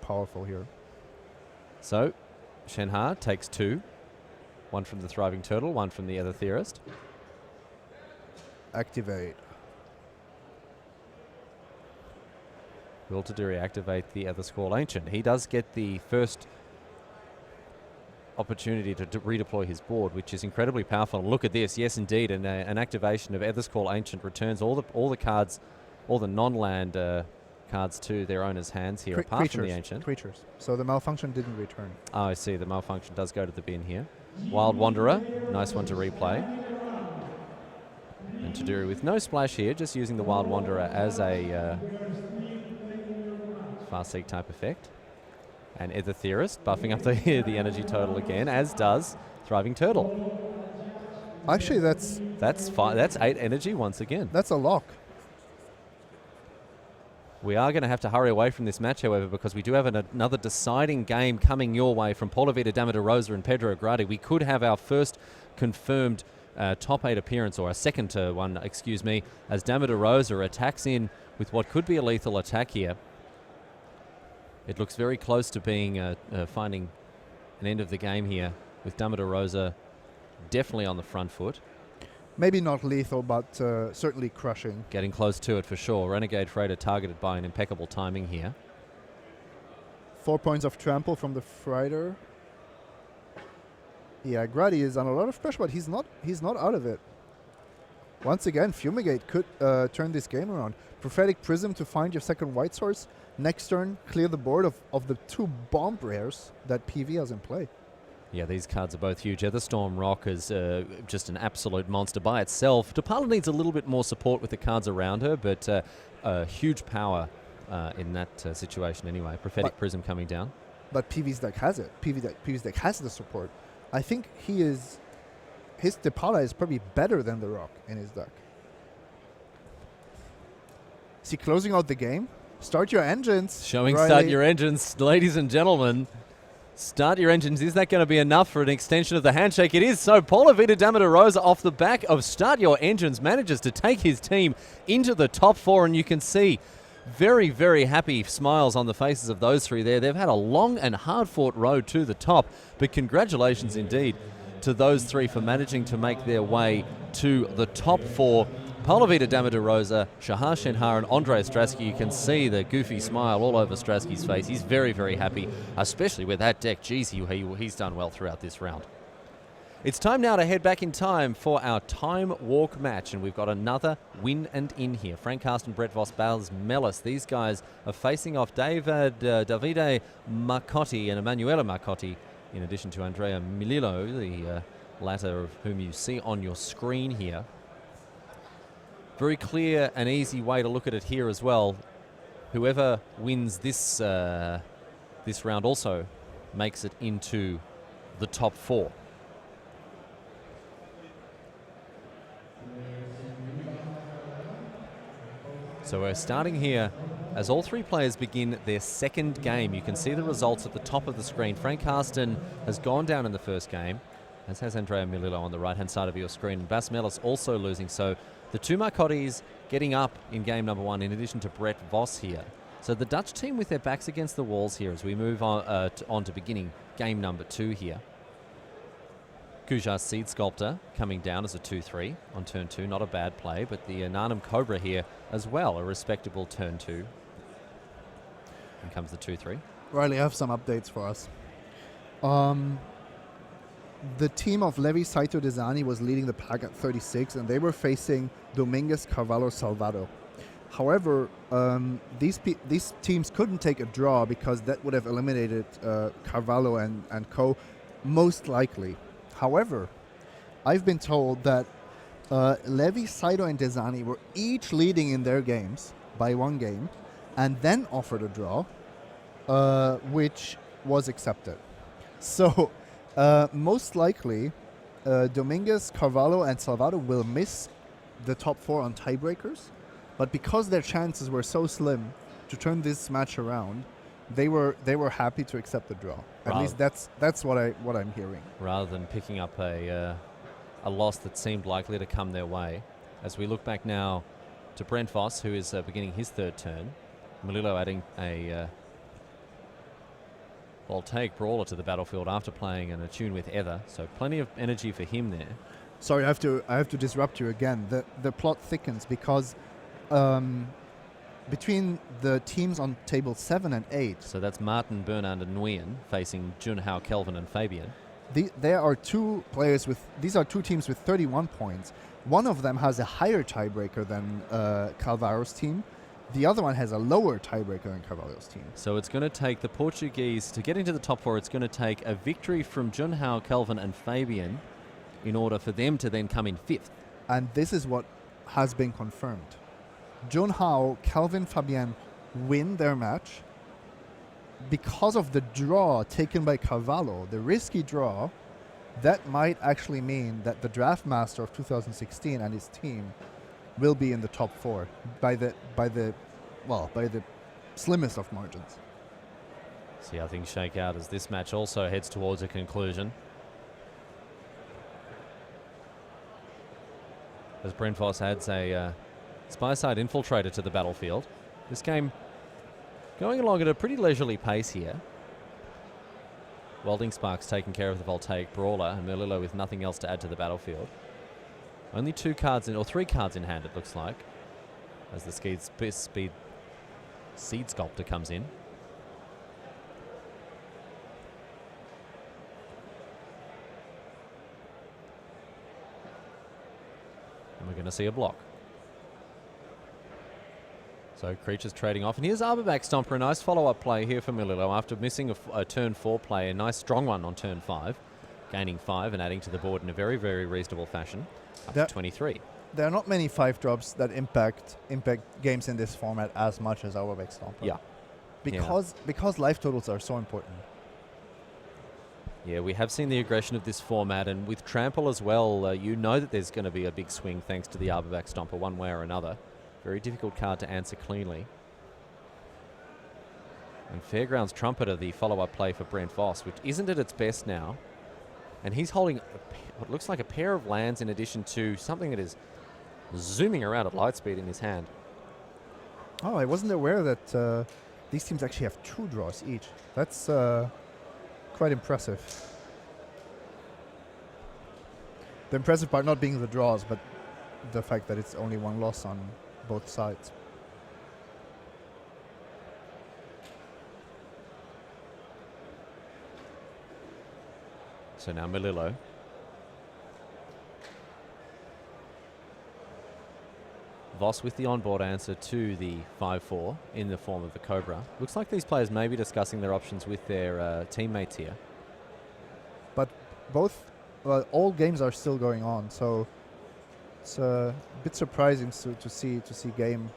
powerful here. So, Shenhar takes 2. 1 from the Thriving Turtle, 1 from the Other Theorist. Activate. Will Taduri activate the Other Squall Ancient? He does get the first opportunity to redeploy his board, which is incredibly powerful. Look at this. Yes, indeed. And an activation of Other Squall Ancient returns all the cards, all the non-land cards to their owner's hands here, apart from the Ancient. Creatures. So the Malfunction didn't return. Oh, I see. The Malfunction does go to the bin here. Wild Wanderer. Nice one to replay. And Taduri with no splash here, just using the Wild Wanderer as a Farseek type effect. And Ether Theorist buffing up the energy total again, as does Thriving Turtle. Actually, that's 8 energy once again. That's a lock. We are going to have to hurry away from this match, however, because we do have another deciding game coming your way from Paulo Vitor, Dama de Rosa and Pedro Agradi. We could have our first confirmed top 8 appearance, or a second one, excuse me, as Dama de Rosa attacks in with what could be a lethal attack here. It looks very close to being finding an end of the game here, with Dama de Rosa definitely on the front foot. Maybe not lethal, but certainly crushing. Getting close to it for sure. Renegade Freighter targeted by an impeccable timing here. 4 points of trample from the Freighter. Yeah, Grady is under a lot of pressure, but he's not out of it. Once again, Fumigate could turn this game around. Prophetic Prism to find your second white source. Next turn, clear the board of the 2 bomb rares that PV has in play. Yeah, these cards are both huge. Etherstorm Rock is just an absolute monster by itself. Tapala needs a little bit more support with the cards around her, but huge power in that situation anyway. Prophetic Prism coming down. But PV's deck has it. PV's deck has the support. I think his Tapala is probably better than the Rock in his deck. Is he closing out the game? Start your engines. Showing Riley. Start your engines, ladies and gentlemen. Start your engines. Is that going to be enough for an extension of the handshake? It is. So Paulo Vitor, Dama de Rosa off the back of Start Your Engines manages to take his team into the top 4, and you can see very, very happy smiles on the faces of those 3 there. They've had a long and hard-fought road to the top, but congratulations indeed to those 3 for managing to make their way to the top 4. Paulo Vitor, Dama de Rosa, Shahar Shenhar and Andre Strasky. You can see the goofy smile all over Strasky's face. He's very, very happy, especially with that deck. Geez, he's done well throughout this round. It's time now to head back in time for our Time Walk match, and we've got another win and in here. Frank Karsten, Brett Voss, Bales Mellis. These guys are facing off Davide Marcotti and Emanuela Marcotti, in addition to Andrea Milillo, the latter of whom you see on your screen here. Very clear and easy way to look at it here as well. Whoever wins this this round also makes it into the top 4. So we're starting here as all 3 players begin their second game. You can see the results at the top of the screen. Frank Karsten has gone down in the first game, as has Andrea Milillo on the right-hand side of your screen. Bas Mellis also losing, so the 2 Marcottis getting up in game number 1 in addition to Brett Voss here. So the Dutch team with their backs against the walls here as we move on to beginning game number 2 here. Kujar's Seed Sculptor coming down as a 2-3 on turn 2. Not a bad play, but the Nanam Cobra here as well, a respectable turn 2. And comes the 2-3. Riley, I have some updates for us. the team of Levi Saito Desani was leading the pack at 36, and they were facing Dominguez, Carvalho, Salvado. However, these teams couldn't take a draw because that would have eliminated Carvalho and co, most likely. However, I've been told that Levi, Saito, and Desani were each leading in their games by 1 game, and then offered a draw, which was accepted. So, most likely, Dominguez, Carvalho, and Salvado will miss the top 4 on tiebreakers, but because their chances were so slim to turn this match around, they were happy to accept the draw. At least that's what I'm hearing. Rather than picking up a loss that seemed likely to come their way. As we look back now to Brent Voss, who is beginning his 3rd turn. Melillo adding a voltaic brawler to the battlefield after playing an attune with Ether, so plenty of energy for him there. Sorry, I have to disrupt you again. The plot thickens because between the teams on table 7 and 8. So that's Martin, Bernard, and Nguyen facing Junhao, Kelvin, and Fabian. There are 2 players these are 2 teams with 31 points. One of them has a higher tiebreaker than Carvalho's team. The other one has a lower tiebreaker than Carvalho's team. So it's going to take the Portuguese, to get into the top 4, it's going to take a victory from Junhao, Kelvin, and Fabian in order for them to then come in 5th. And this is what has been confirmed. Junhao, Kelvin, Fabian win their match because of the draw taken by Carvalho, the risky draw. That might actually mean that the draft master of 2016 and his team will be in the top 4 by the slimmest of margins. See how things shake out as this match also heads towards a conclusion. As Brent Voss adds a spy-side infiltrator to the battlefield. This game going along at a pretty leisurely pace here. Welding Sparks taking care of the voltaic brawler, and Melillo with nothing else to add to the battlefield. Only 2 cards in, or 3 cards in hand, it looks like, as the speed Seed Sculptor comes in. And we're going to see a block. So Creatures trading off. And here's Arborback Stomper, a nice follow-up play here for Melillo after missing a turn 4 play, a nice strong one on turn 5, gaining 5 and adding to the board in a very, very reasonable fashion, up to 23. There are not many 5-drops that impact games in this format as much as Arborback Stomper. Yeah. Because life totals are so important. Yeah, we have seen the aggression of this format, and with Trample as well, you know that there's going to be a big swing thanks to the Arborback Stomper one way or another. Very difficult card to answer cleanly. And Fairgrounds Trumpeter, the follow-up play for Brent Voss, which isn't at its best now. And he's holding what looks like a pair of lands in addition to something that is zooming around at light speed in his hand. Oh, I wasn't aware that these teams actually have 2 draws each. That's quite impressive. The impressive part not being the draws, but the fact that it's only 1 loss on both sides. So now Melillo. Voss with the onboard answer to the 5-4 in the form of the Cobra. Looks like these players may be discussing their options with their teammates here. But all games are still going on, so it's a bit surprising to see game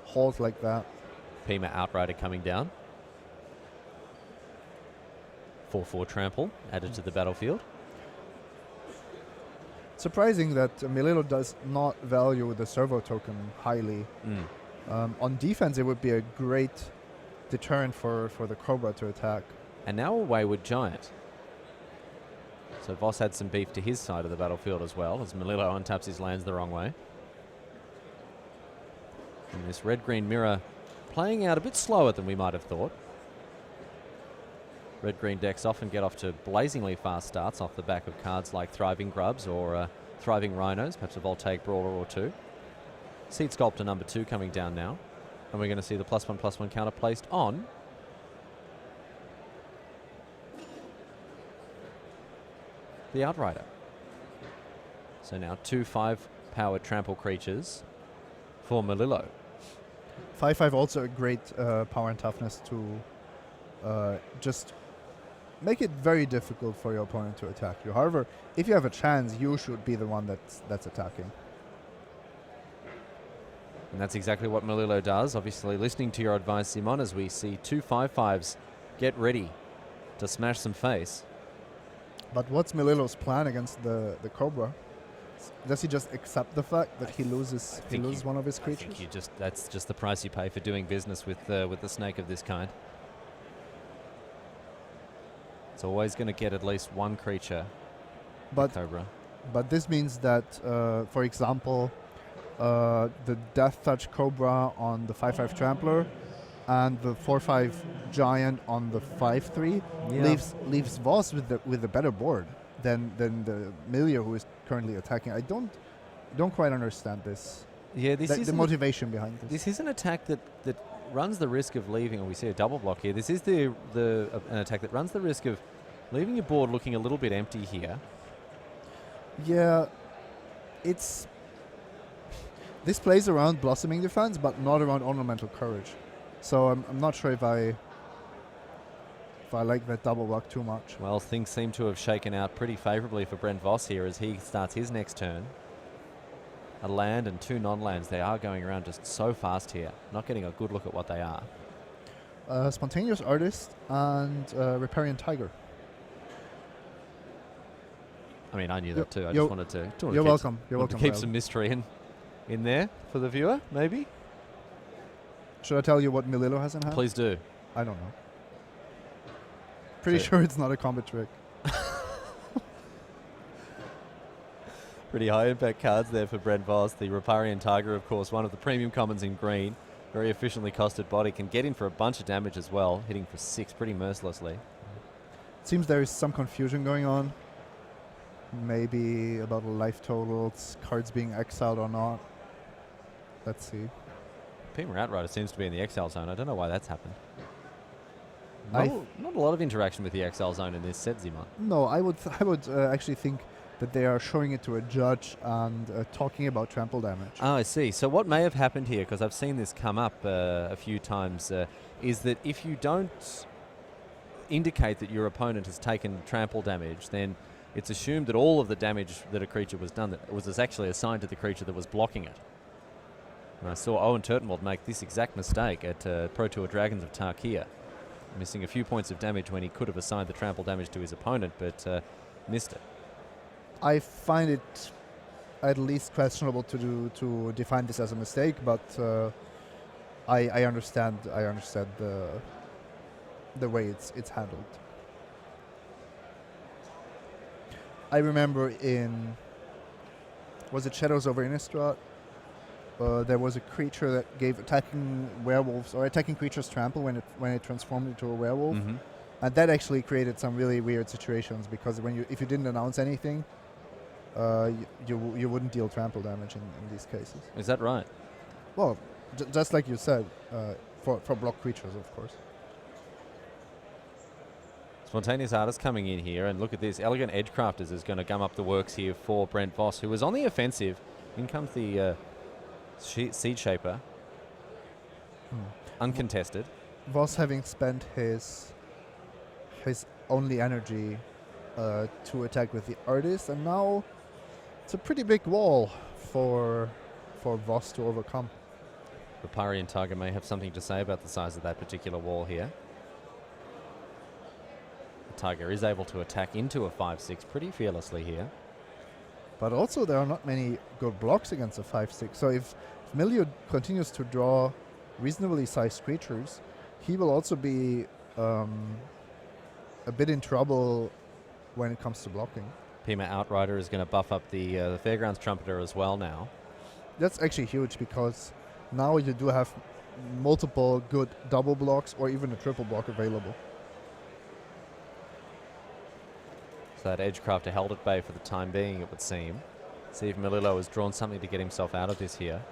halt like that. Pima Outrider coming down. 4-4 Trample added to the battlefield. Surprising that Melillo does not value the servo token highly. On defense, it would be a great deterrent for the Cobra to attack. And now a Wayward Giant. So Voss had some beef to his side of the battlefield as well, as Melillo untaps his lands the wrong way. And this red-green mirror playing out a bit slower than we might have thought. Red-green decks often get off to blazingly fast starts off the back of cards like Thriving Grubs or Thriving Rhinos, perhaps a Voltaic Brawler or 2. Seed Sculptor number 2 coming down now. And we're going to see the +1/+1 counter placed on the Outrider. So now 2 5-powered trample creatures for Melillo. 5/5 also a great power and toughness to just make it very difficult for your opponent to attack you. However, if you have a chance, you should be the one that's attacking. And that's exactly what Melillo does. Obviously, listening to your advice, Simon, as we see 2 5/5s get ready to smash some face. But what's Melillo's plan against the Cobra? Does he just accept the fact that he loses one of his creatures? I think that's just the price you pay for doing business with the snake of this kind. It's always going to get at least one creature, But Cobra. But this means that, for example, the Death Touch Cobra on the 5/5 Trampler and the 4/5 Giant on the 5/3 leaves Voss with the better board than the Milio who is currently attacking. I don't quite understand this. Yeah, this is the motivation behind this. This is an attack that runs the risk of leaving, and we see a double block here. This is an attack that runs the risk of leaving your board looking a little bit empty here. Yeah, this plays around Blossoming Defense, but not around Ornamental Courage. So I'm not sure if I like that double block too much. Well, things seem to have shaken out pretty favorably for Brent Voss here as he starts his next turn. A land and 2 non-lands. They are going around just so fast here. Not getting a good look at what they are. Spontaneous Artist and Riparian Tiger. I mean, I knew that too. I you're just wanted to You're welcome. You're welcome. keep some mystery in there for the viewer, maybe. Should I tell you what Melillo has in hand? Please do. I don't know. Pretty So- sure it's not a combat trick. Pretty high impact cards there for Brent Voss. The Riparian Tiger, of course, one of the premium commons in green. Very efficiently costed body. Can get in for a bunch of damage as well, hitting for 6 pretty mercilessly. Seems there is some confusion going on. Maybe about life totals, cards being exiled or not. Let's see. Pima Outrider seems to be in the exile zone. I don't know why that's happened. I Not a lot of interaction with the exile zone in this set, Zima. No, I would actually think that they are showing it to a judge and talking about trample damage. Oh, I see. So what may have happened here, because I've seen this come up a few times, is that if you don't indicate that your opponent has taken trample damage, then it's assumed that all of the damage that a creature was done that was actually assigned to the creature that was blocking it. And I saw Owen Turtenwald make this exact mistake at Pro Tour Dragons of Tarkia, missing a few points of damage when he could have assigned the trample damage to his opponent, but missed it. I find it at least questionable to define this as a mistake, but I understand the way it's handled. I remember was it Shadows over Innistrad? There was a creature that gave attacking werewolves or attacking creatures trample when it transformed into a werewolf, and that actually created some really weird situations because if you didn't announce anything, you wouldn't deal trample damage in these cases. Is that right? Well, just like you said, for block creatures, of course. Spontaneous Artist coming in here, and look at this. Elegant Edgecrafters is going to gum up the works here for Brent Voss, who was on the offensive. In comes the Seed Shaper. Uncontested. Voss having spent his only energy to attack with the Artist, and now it's a pretty big wall for Voss to overcome. Riparian Tiger may have something to say about the size of that particular wall here. The Tiger is able to attack into a 5/6 pretty fearlessly here. But also there are not many good blocks against a 5/6. So if Milio continues to draw reasonably sized creatures, he will also be a bit in trouble when it comes to blocking. Pima Outrider is going to buff up the Fairgrounds Trumpeter as well now. That's actually huge because now you do have multiple good double blocks or even a triple block available. So that Edgecrafter held at bay for the time being, it would seem. See if Melillo has drawn something to get himself out of this here.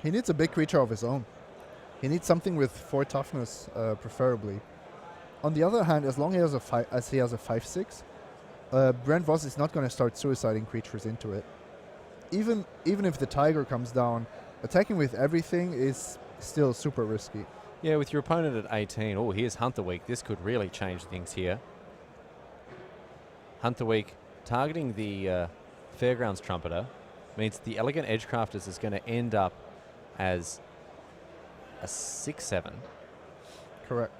He needs a big creature of his own. He needs something with 4 toughness, preferably. On the other hand, as long as he has a 5/6, Brent Voss is not going to start suiciding creatures into it. Even if the Tiger comes down, attacking with everything is still super risky. Yeah, with your opponent at 18. Oh, here's Hunt the Week. This could really change things here. Hunt the Week targeting the Fairgrounds Trumpeter means the Elegant Edgecrafters is going to end up as a 6/7. Correct.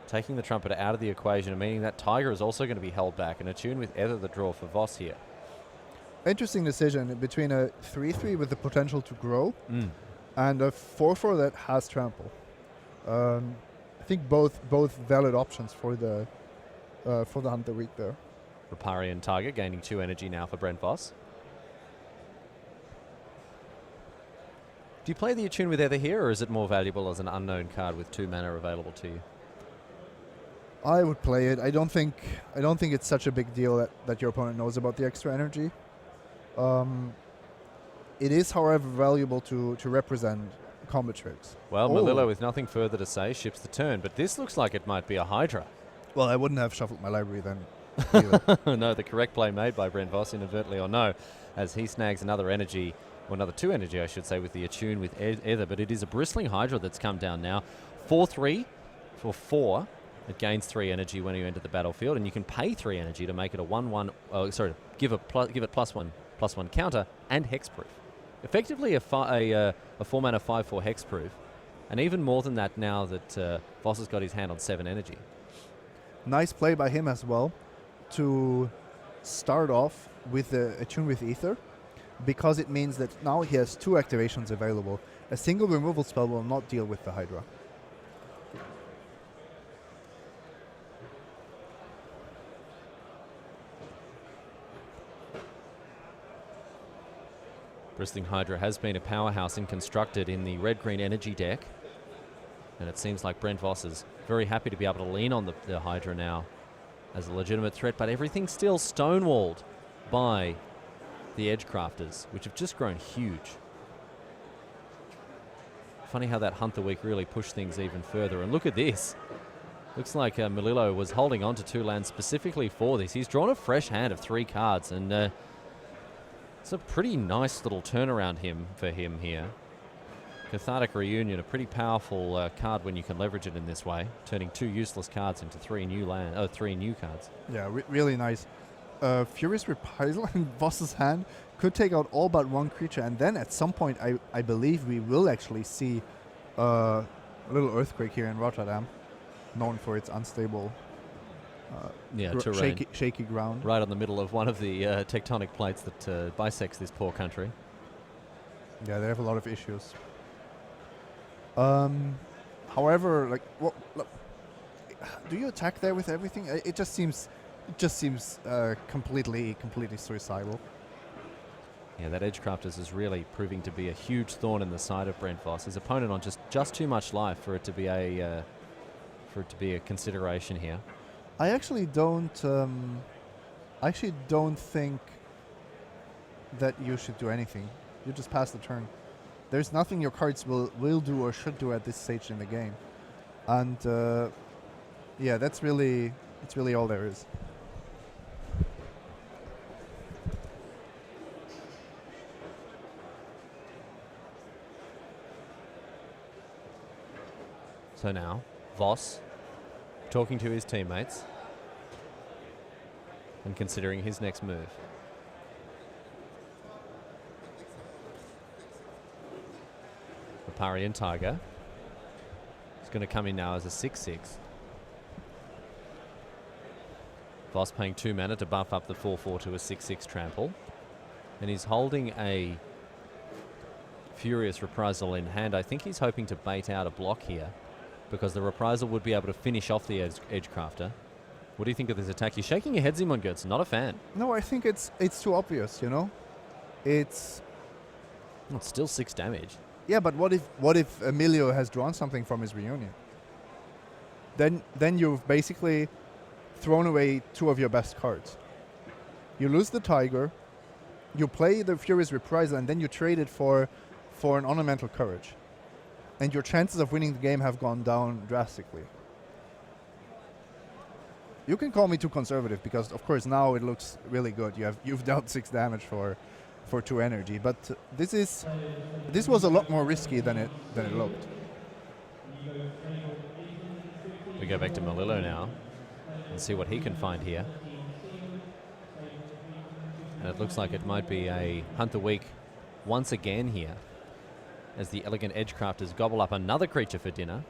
Taking the Trumpeter out of the equation and meaning that Tiger is also going to be held back, and a tune with Ether the draw for Voss here. Interesting decision between a 3/3 with the potential to grow and a 4/4 that has trample. I think both valid options for the Hunt the Week there. Riparian Tiger gaining 2 energy now for Brent Voss. Do you play the Attune with Ether here, or is it more valuable as an unknown card with 2 mana available to you? I would play it. I don't think it's such a big deal that your opponent knows about the extra energy. It is, however, valuable to represent combat tricks. Well, Melillo, with nothing further to say, ships the turn, but this looks like it might be a Hydra. Well, I wouldn't have shuffled my library then either. No, the correct play made by Brent Voss, inadvertently or no, as he snags another energy, or another 2 energy, I should say, with the Attune with Ether, but it is a Bristling Hydra that's come down now. 4/3 for 4. It gains 3 energy when you enter the battlefield, and you can pay 3 energy to make it a 1/1. Give it +1/+1 counter and hexproof. Effectively, a 4-mana 5/4 hexproof, and even more than that now that Voss has got his hand on 7 energy. Nice play by him as well to start off with the Attune with Ether, because it means that now he has 2 activations available. A single removal spell will not deal with the Hydra. Bristling Hydra has been a powerhouse and constructed in the red-green energy deck, and it seems like Brent Voss is very happy to be able to lean on the Hydra now as a legitimate threat, but everything's still stonewalled by the Edgecrafters, which have just grown huge. Funny how that Hunt the Week really pushed things even further, and look at this. Looks like Melillo was holding on to 2 lands specifically for this. He's drawn a fresh hand of 3 cards, and it's a pretty nice little turnaround for him here. Cathartic Reunion, a pretty powerful card when you can leverage it in this way, turning 2 useless cards into 3 new cards. Yeah, really nice. Furious Reprisal in Voss's hand could take out all but 1 creature, and then at some point I believe we will actually see a little earthquake here in Rotterdam, known for its unstable terrain. Shaky ground. Right on the middle of one of the tectonic plates that bisects this poor country. Yeah, they have a lot of issues. However, do you attack there with everything? It just seems completely suicidal. Yeah, that Edgecrafters is really proving to be a huge thorn in the side of Brent Voss. His opponent on just too much life for it to be a consideration here. I actually don't think that you should do anything. You just pass the turn. There's nothing your cards will do or should do at this stage in the game, and yeah, that's really all there is. So now, Voss talking to his teammates and considering his next move. Riparian Tiger is going to come in now as a 6/6. Voss paying 2 mana to buff up the 4/4 to a 6/6 trample. And he's holding a Furious Reprisal in hand. I think he's hoping to bait out a block here, because the Reprisal would be able to finish off the Edgecrafter. What do you think of this attack? You're shaking your head, Simon Goetz. Not a fan. No, I think it's too obvious, you know? It's still 6 damage. Yeah, but what if Emilio has drawn something from his reunion? Then you've basically thrown away 2 of your best cards. You lose the Tiger, you play the Furious Reprisal, and then you trade it for an Ornamental Courage. and your chances of winning the game have gone down drastically. You can call me too conservative because, of course, now it looks really good. You've dealt 6 damage for 2 energy, but this was a lot more risky than it looked. We go back to Melillo now and see what he can find here. And it looks like it might be a Hunt the Week once again here as the Elegant Edgecrafters gobble up another creature for dinner.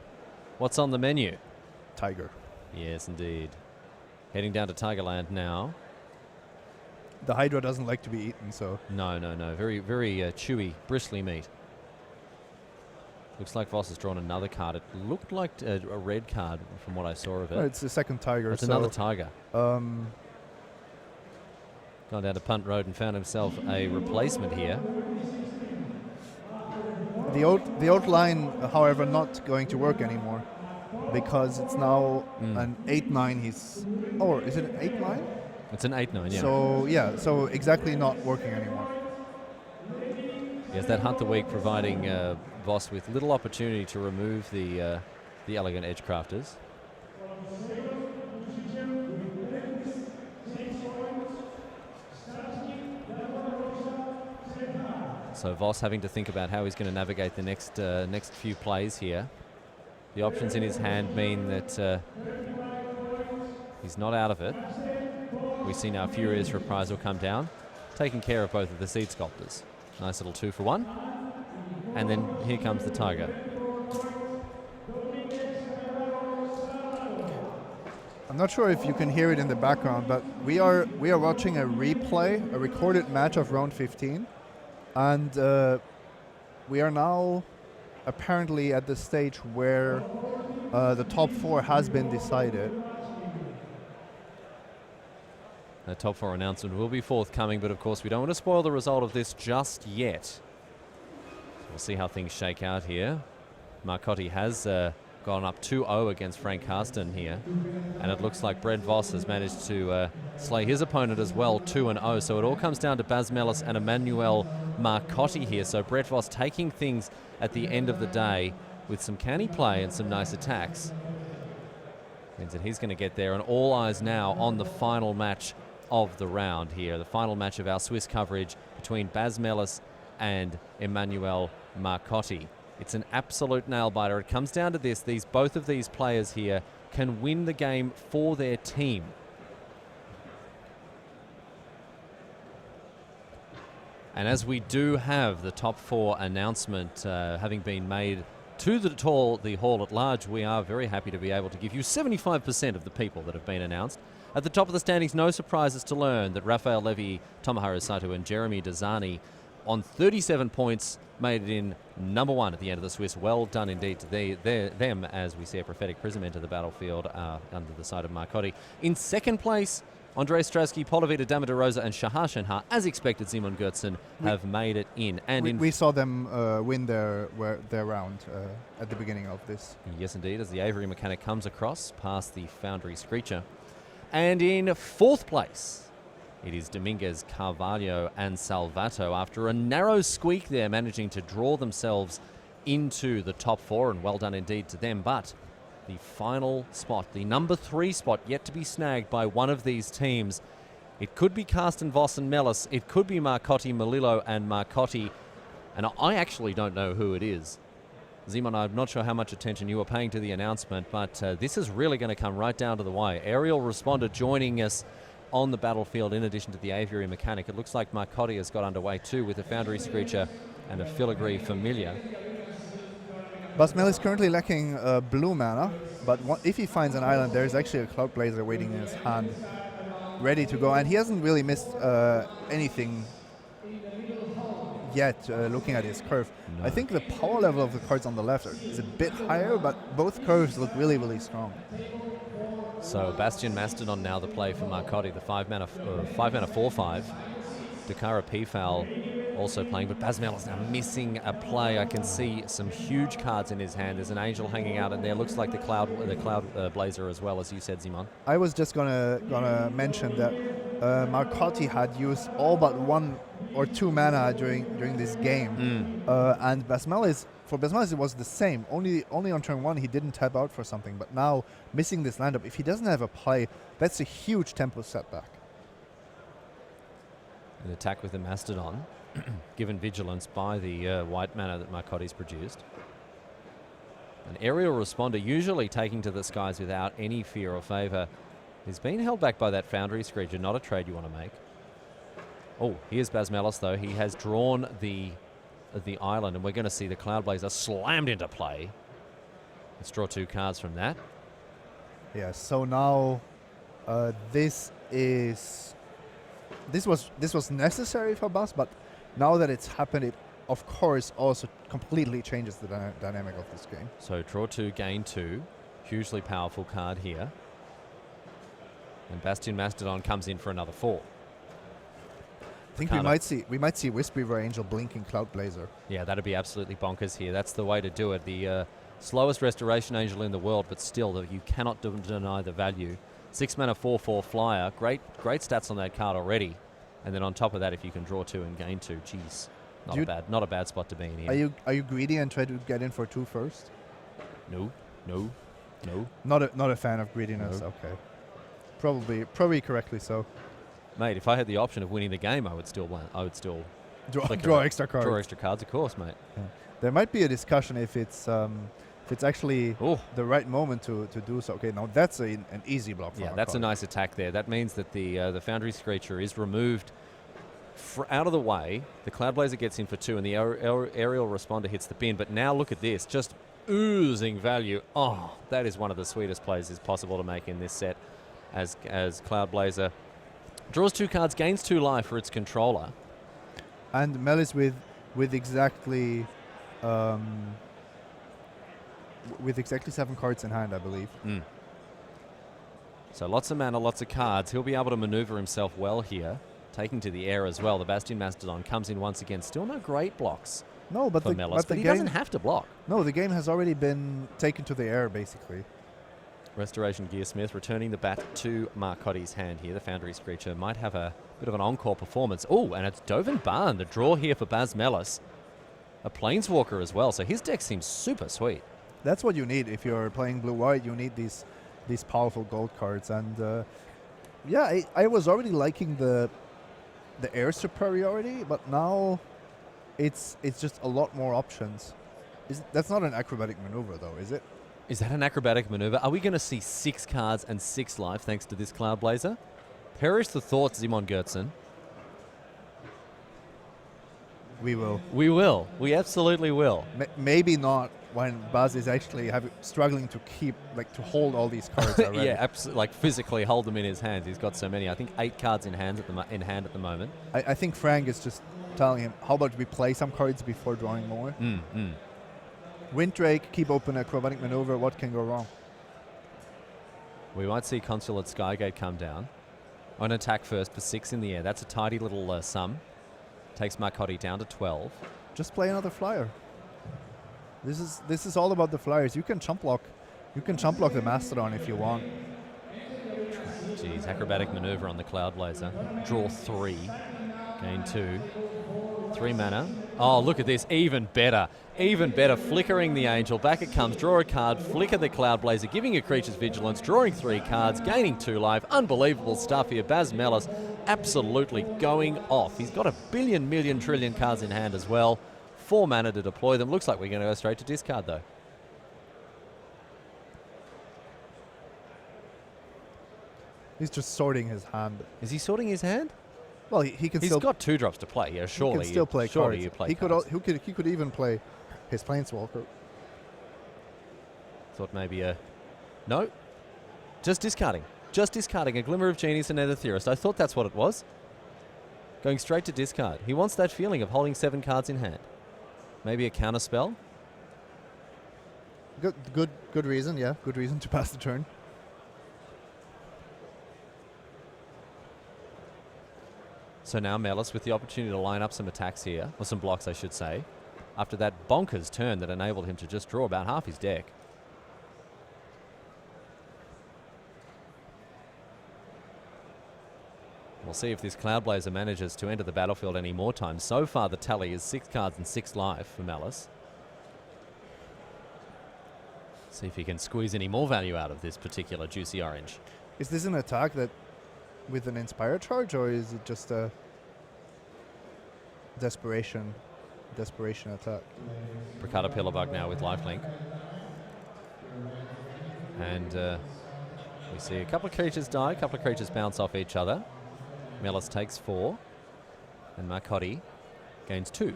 What's on the menu? Tiger. Yes, indeed. Heading down to Tigerland now. The Hydra doesn't like to be eaten, so... No. Very, very chewy, bristly meat. Looks like Voss has drawn another card. It looked like a red card from what I saw of it. Well, it's the second Tiger. It's another Tiger. Um, Gone down to Punt Road and found himself a replacement here. the old line, however, not going to work anymore because it's now an 8/9. Or is it an 8/9? It's an 8/9, yeah. So exactly not working anymore. Yes, that Hunt the Week providing Voss with little opportunity to remove the Elegant Edgecrafters. So Voss having to think about how he's going to navigate the next few plays here. The options in his hand mean that he's not out of it. We see now Furious Reprisal come down, taking care of both of the Seed Sculptors. Nice little 2 for 1. And then here comes the Tiger. I'm not sure if you can hear it in the background, but we are watching a replay, a recorded match of round 15. And we are now apparently at the stage where the top 4 has been decided. The top 4 announcement will be forthcoming, but of course we don't want to spoil the result of this just yet. So we'll see how things shake out here. Marcotti has gone up 2-0 against Frank Karsten here, and it looks like Brad Voss has managed to slay his opponent as well, 2-0. So it all comes down to Bas Mellis and Emmanuel Marcotti here. So Brett Voss taking things at the end of the day with some canny play and some nice attacks. Means that he's going to get there, and all eyes now on the final match of the round here. The final match of our Swiss coverage between Bas Mellis and Emmanuel Marcotti. It's an absolute nail-biter. It comes down to this. Both of these players here can win the game for their team. And as we do have the top 4 announcement having been made to the hall at large, we are very happy to be able to give you 75% of the people that have been announced. At the top of the standings, no surprises to learn that Rafael Levy, Tomoharu Sato and Jeremy Dazani on 37 points made it in number 1 at the end of the Swiss. Well done indeed to them as we see a prophetic prism enter the battlefield under the side of Marcotti. In second place, Andrei Strasky, Polavita, Damida Rosa and Shahar Shenhar, as expected, Simon Gertzen have made it in. And we saw them win their round at the beginning of this. Yes, indeed, as the Avery Mechanic comes across past the Foundry Screecher. And in fourth place, it is Dominguez, Carvalho and Salvato after a narrow squeak there, managing to draw themselves into the top 4, and well done indeed to them. But the final spot, the number 3 spot, yet to be snagged by one of these teams. It could be Karsten Voss and Mellis. It could be Marcotti, Melillo and Marcotti. And I actually don't know who it is. Simon, I'm not sure how much attention you were paying to the announcement, but this is really going to come right down to the wire. Aerial Responder joining us on the battlefield in addition to the Aviary Mechanic. It looks like Marcotti has got underway too with a Foundry Screecher and a Filigree Familiar. Bas Mellis is currently lacking blue mana, but if he finds an island, there's actually a Cloud Blazer waiting in his hand, ready to go. And he hasn't really missed anything yet, looking at his curve. No. I think the power level of the cards on the left is a bit higher, but both curves look really, really strong. So Bastion Mastodon now the play for Marcotti, the 5-mana 4/5. Dakara Peafowl also playing, but Bas Mellis now missing a play. I can see some huge cards in his hand. There's an Angel hanging out, and there looks like the Cloud Blazer as well, as you said, Simon. I was just gonna mention that Marcotti had used all but 1 or 2 mana during this game, and Bas Mellis for Basmalis it was the same. Only on turn 1 he didn't tap out for something, but now missing this lineup, if he doesn't have a play, that's a huge tempo setback. An attack with the Mastodon, given vigilance by the white mana that Marcotti's produced. An aerial responder usually taking to the skies without any fear or favour. He's been held back by that Foundry Screecher, not a trade you want to make. Oh, here's Basmalis though. He has drawn the island, and we're going to see the Cloudblazer slammed into play. Let's draw 2 cards from that. Yeah, so now this was necessary for Bas, but now that it's happened, it of course also completely changes the dynamic of this game. So draw 2, gain 2. Hugely powerful card here. And Bastion Mastodon comes in for another 4. I think we might see Whisperer Angel blinking Cloudblazer. Yeah, that'd be absolutely bonkers here. That's the way to do it. The slowest Restoration Angel in the world, but still, you cannot deny the value. 6 mana, 4/4 flyer. Great stats on that card already. And then on top of that, if you can draw 2 and gain 2, geez, not a bad spot to be in here. Are you greedy and try to get in for 2 first? No. Not a fan of greediness. No. Okay, probably correctly so. Mate, if I had the option of winning the game, I would still Draw extra cards. Draw extra cards, of course, mate. Yeah. There might be a discussion if it's actually the right moment to do so. Okay, now that's an easy block. Yeah, that's a nice attack there. That means that the Foundry Screecher is removed out of the way. The Cloudblazer gets in for 2, and the aerial responder hits the bin. But now look at this, just oozing value. Oh, that is one of the sweetest plays is possible to make in this set, as Cloudblazer draws 2 cards, gains 2 life for its controller. And Melis with exactly 7 cards in hand, I believe. So lots of mana, lots of cards. He'll be able to maneuver himself well here, taking to the air as well. The Bastion Mastodon comes in once again. Still no great blocks. No, but for Melis, but he doesn't have to block. No, the game has already been taken to the air, basically. Restoration Gearsmith returning the bat to Marcotti's hand here. The Foundry Screecher might have a bit of an encore performance. Oh, and it's Dovin Barn, the draw here for Basmalis. A Planeswalker as well, so his deck seems super sweet. That's what you need if you're playing blue-white. You need these powerful gold cards. And yeah, I was already liking the air superiority, but now it's just a lot more options. That's not an acrobatic maneuver, though, is it? Is that an acrobatic maneuver? Are we going to see 6 cards and 6 life thanks to this Cloudblazer? Perish the thought, Simon Gertzen. We will. We will. We absolutely will. Maybe not when Baz is actually struggling to to hold all these cards already. Yeah, absolutely. Like physically hold them in his hands. He's got so many. I think 8 cards in hand at the moment. I think Frank is just telling him, how about we play some cards before drawing more? Winddrake, keep open acrobatic maneuver. What can go wrong? We might see Consulate Skygate come down. On attack first for 6 in the air. That's a tidy little sum. Takes Marcotti down to 12. Just play another flyer. This is all about the flyers. You can chump block the Mastodon if you want. Jeez, acrobatic maneuver on the Cloudblazer. Draw 3. Gain 2. 3 mana. Oh, look at this. Even better. Even better. Flickering the Angel. Back it comes. Draw a card. Flicker the Cloudblazer. Giving your creatures vigilance. Drawing 3 cards. Gaining 2 life. Unbelievable stuff here. Basmalis absolutely going off. He's got a billion, million, trillion cards in hand as well. 4 mana to deploy them. Looks like we're going to go straight to discard, though. He's just sorting his hand. Is he sorting his hand? Well, he can He's still... got 2 drops to play. Yeah, surely. He can still play surely cards. You play he cards. He could even play his Planeswalker. Thought maybe a... No. Just discarding. Just discarding. A Glimmer of Genius and Nether Theorist. I thought that's what it was. Going straight to discard. He wants that feeling of holding 7 cards in hand. Maybe a counter spell. Good reason, yeah. Good reason to pass the turn. So now Melis with the opportunity to line up some attacks here, or some blocks I should say, after that bonkers turn that enabled him to just draw about half his deck. We'll see if this Cloudblazer manages to enter the battlefield any more times. So far the tally is 6 cards and 6 life for Melis. See if he can squeeze any more value out of this particular juicy orange. Is this an attack that with an inspire charge, or is it just a desperation attack? Pricata Pillarbug now with lifelink. And we see a couple of creatures die, a couple of creatures bounce off each other. Melis takes 4, and Marcotti gains 2.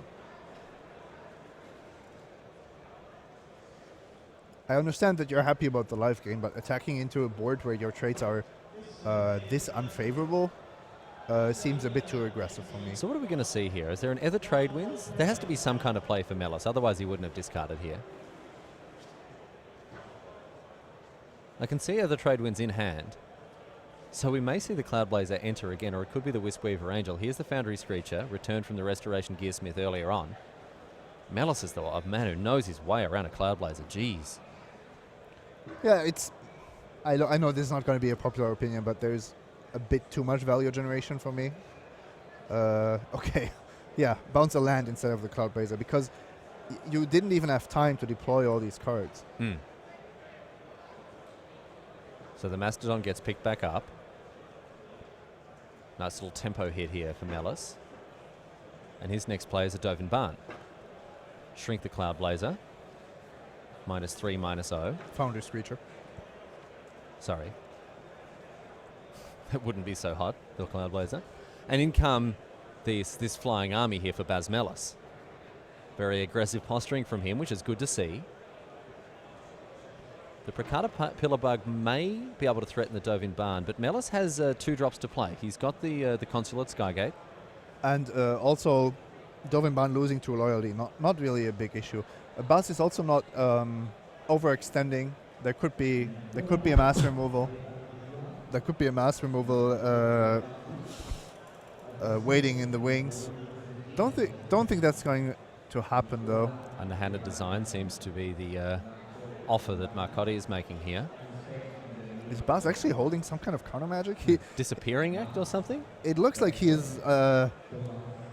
I understand that you're happy about the life gain, but attacking into a board where your traits are this unfavorable seems a bit too aggressive for me. So what are we going to see here? Is there an Ether Trade wins? There has to be some kind of play for Melis, otherwise he wouldn't have discarded here. I can see Ether Trade wins in hand. So we may see the Cloudblazer enter again, or it could be the Wispweaver Angel. Here's the Foundry Screecher, returned from the Restoration Gearsmith earlier on. Melis is a man who knows his way around a Cloudblazer. Jeez. Yeah, I know this is not going to be a popular opinion, but there's a bit too much value generation for me. Okay, yeah, bounce a land instead of the Cloudblazer, because you didn't even have time to deploy all these cards. So the Mastodon gets picked back up. Nice little tempo hit here for Melis. And his next play is a Dovin Barn. Shrink the Cloudblazer. -3, -0. Foundry Screecher. Sorry. That wouldn't be so hot, the Cloudblazer. And in come this flying army here for Baz Melis. Very aggressive posturing from him, which is good to see. The Pricata Pillarbug may be able to threaten the Dovin Barn, but Melis has 2 drops to play. He's got the Consulate Skygate. And also, Dovin Barn losing to loyalty, not really a big issue. Baz is also not overextending. There could be a mass removal. There could be a mass removal waiting in the wings. Don't think that's going to happen though. Underhanded design seems to be the offer that Marcotti is making here. Is Baz actually holding some kind of counter magic? Disappearing act or something? It looks like he is.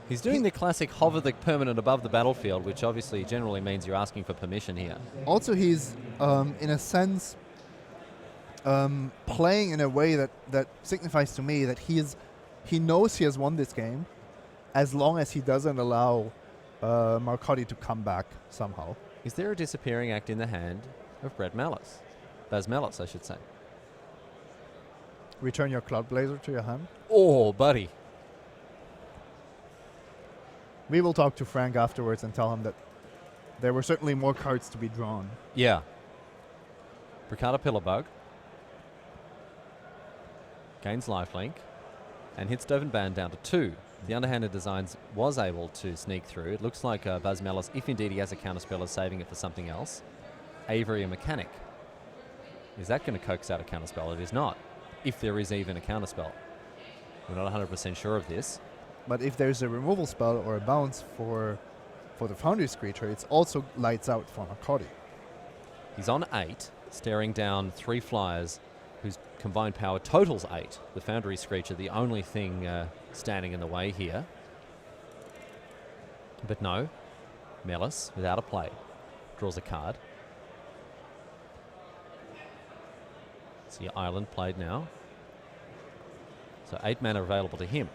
He's doing the classic hover the permanent above the battlefield, which obviously generally means you're asking for permission here. Also, he's in a sense playing in a way that signifies to me that he knows he has won this game, as long as he doesn't allow Marcotti to come back somehow. Is there a disappearing act in the hand of Baz Melis, I should say? Return your Cloudblazer to your hand. Oh, buddy. We will talk to Frank afterwards and tell him that there were certainly more cards to be drawn. Yeah. Pricata Pillarbug gains lifelink and hits Dovin Barn down to 2. The underhanded designs was able to sneak through. It looks like Baz Melis, if indeed he has a counterspell, is saving it for something else. Avery, a mechanic. Is that going to coax out a counterspell? It is not. If there is even a counterspell. We're not 100% sure of this. But if there's a removal spell or a bounce for the Foundry Screecher, it's also lights out for Marcotti. He's on 8, staring down 3 flyers whose combined power totals 8. The Foundry Screecher, the only thing standing in the way here. But no, Melis, without a play, draws a card. See Island played now. So 8 mana available to him.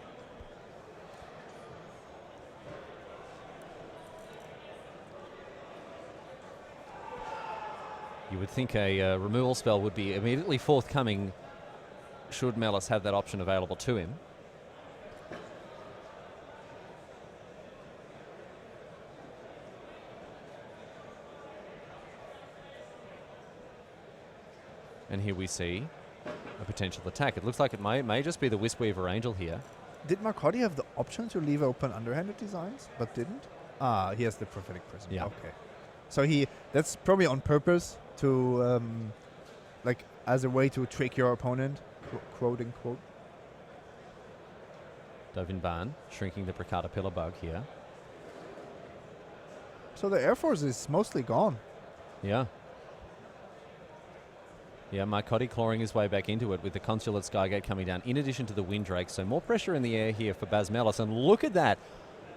You would think a removal spell would be immediately forthcoming should Melis have that option available to him. And here we see a potential attack. It looks like it may just be the Wispweaver Angel here. Did Marcotti have the option to leave open underhanded designs, but didn't? Ah, he has the Prophetic Prism. Yeah. Okay. So that's probably on purpose to, like, as a way to trick your opponent, quote unquote. Dovin Barn shrinking the Pricata Pillarbug here. So the Air Force is mostly gone. Yeah. Yeah, Marcotti clawing his way back into it with the Consulate Skygate coming down, in addition to the Windrake. So more pressure in the air here for Baz Melis. And look at that.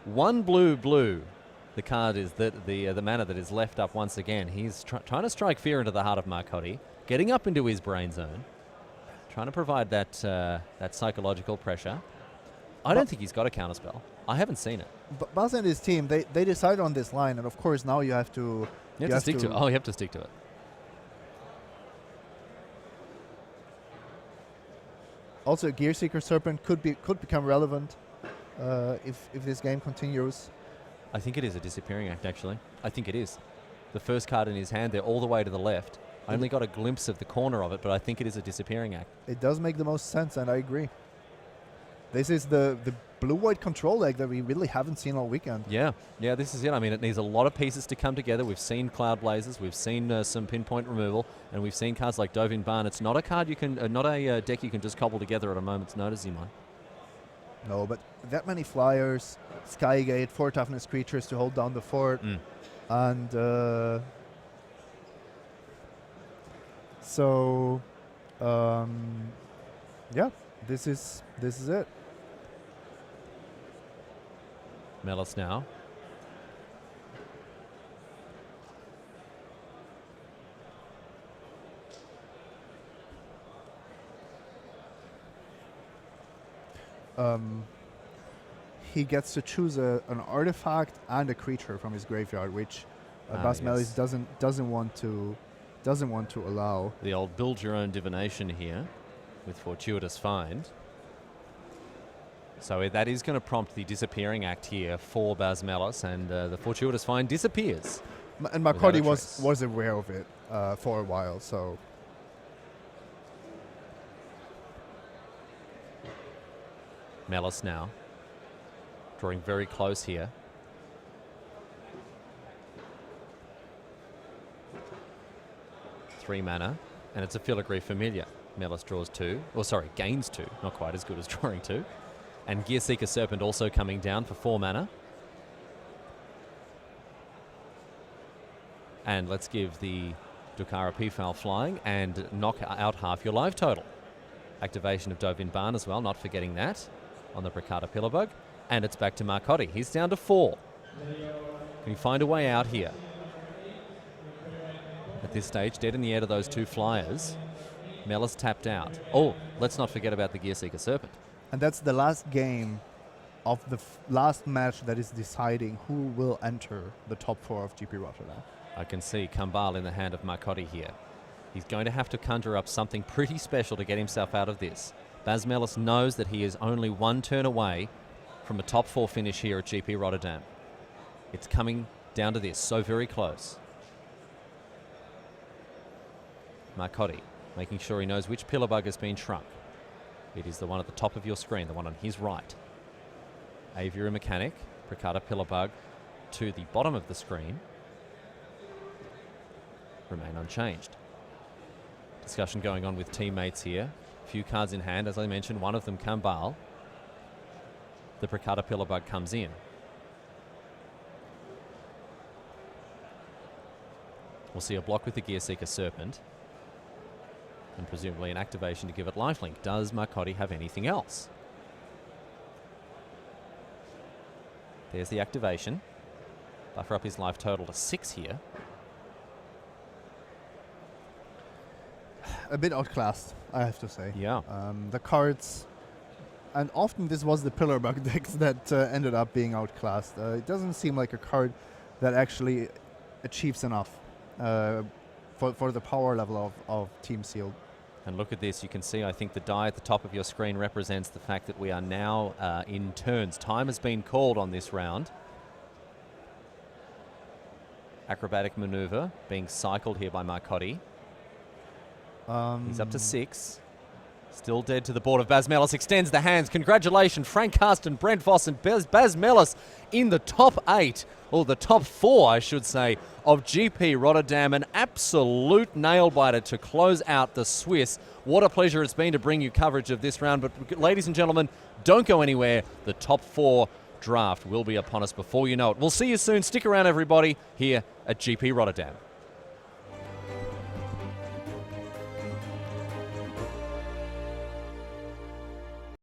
1 blue, The card is the mana that is left up once again. He's trying to strike fear into the heart of Marcotti, getting up into his brain zone, trying to provide that that psychological pressure. I don't think he's got a counterspell. I haven't seen it. But Baz and his team, they decided on this line, and of course now you have to... You have to stick to it. Oh, you have to stick to it. Also, a Gear Seeker Serpent could become relevant if this game continues. I think it is a Disappearing Act, actually. I think it is. The first card in his hand there, all the way to the left. I only got a glimpse of the corner of it, but I think it is a Disappearing Act. It does make the most sense, and I agree. This is the blue-white control deck that we really haven't seen all weekend. Yeah, this is it. I mean, it needs a lot of pieces to come together. We've seen Cloud Blazers, we've seen some pinpoint removal, and we've seen cards like Dovin Barn. It's not a card you can, not a deck you can just cobble together at a moment's notice, Iman. No, but that many flyers, Skygate, 4 toughness creatures to hold down the fort, and so yeah, this is it. Melis now. He gets to choose an artifact and a creature from his graveyard, which Baz Melis doesn't want to allow. The old build your own divination here with Fortuitous Find. So that is going to prompt the Disappearing Act here for Baz Melis, and the Fortuitous Find disappears. And Marcotti was aware of it for a while, so. Melis now, drawing very close here. Three mana, and it's a Filigree Familiar. Melis draws 2, or sorry, gains 2, not quite as good as drawing 2. And Gear Seeker Serpent also coming down for 4 mana. And let's give the Drukhari Peafowl flying and knock out half your life total. Activation of Dovin Barn as well, not forgetting that, on the Bricata Pillarbug. And it's back to Marcotti. He's down to 4. Can he find a way out here? At this stage, dead in the air to those 2 flyers. Melis tapped out. Oh, let's not forget about the Gear Seeker Serpent. And that's the last game of the last match that is deciding who will enter the top 4 of GP Rotterdam. I can see Kambal in the hand of Marcotti here. He's going to have to conjure up something pretty special to get himself out of this. Baz Melis knows that he is only 1 turn away from a top 4 finish here at GP Rotterdam. It's coming down to this, so very close. Marcotti making sure he knows which Pillarbug has been shrunk. It is the one at the top of your screen, the one on his right. Aviary Mechanic, Bricata Pillarbug to the bottom of the screen. Remain unchanged. Discussion going on with teammates here. A few cards in hand, as I mentioned, one of them Kambal. The Bricata Pillarbug comes in. We'll see a block with the Gear Seeker Serpent. And presumably an activation to give it lifelink. Does Marcotti have anything else? There's the activation. Buffer up his life total to 6 here. A bit outclassed, I have to say. Yeah. The cards, and often this was the Pillarbug decks that ended up being outclassed. It doesn't seem like a card that actually achieves enough for the power level of Team Sealed. And look at this, you can see, I think the die at the top of your screen represents the fact that we are now in turns. Time has been called on this round. Acrobatic maneuver being cycled here by Marcotti. He's up to 6. Still dead to the board of Baz Melis. Extends the hands. Congratulations, Frank Karsten, Brent Voss, and Baz Melis in the top 8, or the top 4, I should say, of GP Rotterdam. An absolute nail-biter to close out the Swiss. What a pleasure it's been to bring you coverage of this round. But, ladies and gentlemen, don't go anywhere. The top 4 draft will be upon us before you know it. We'll see you soon. Stick around, everybody, here at GP Rotterdam.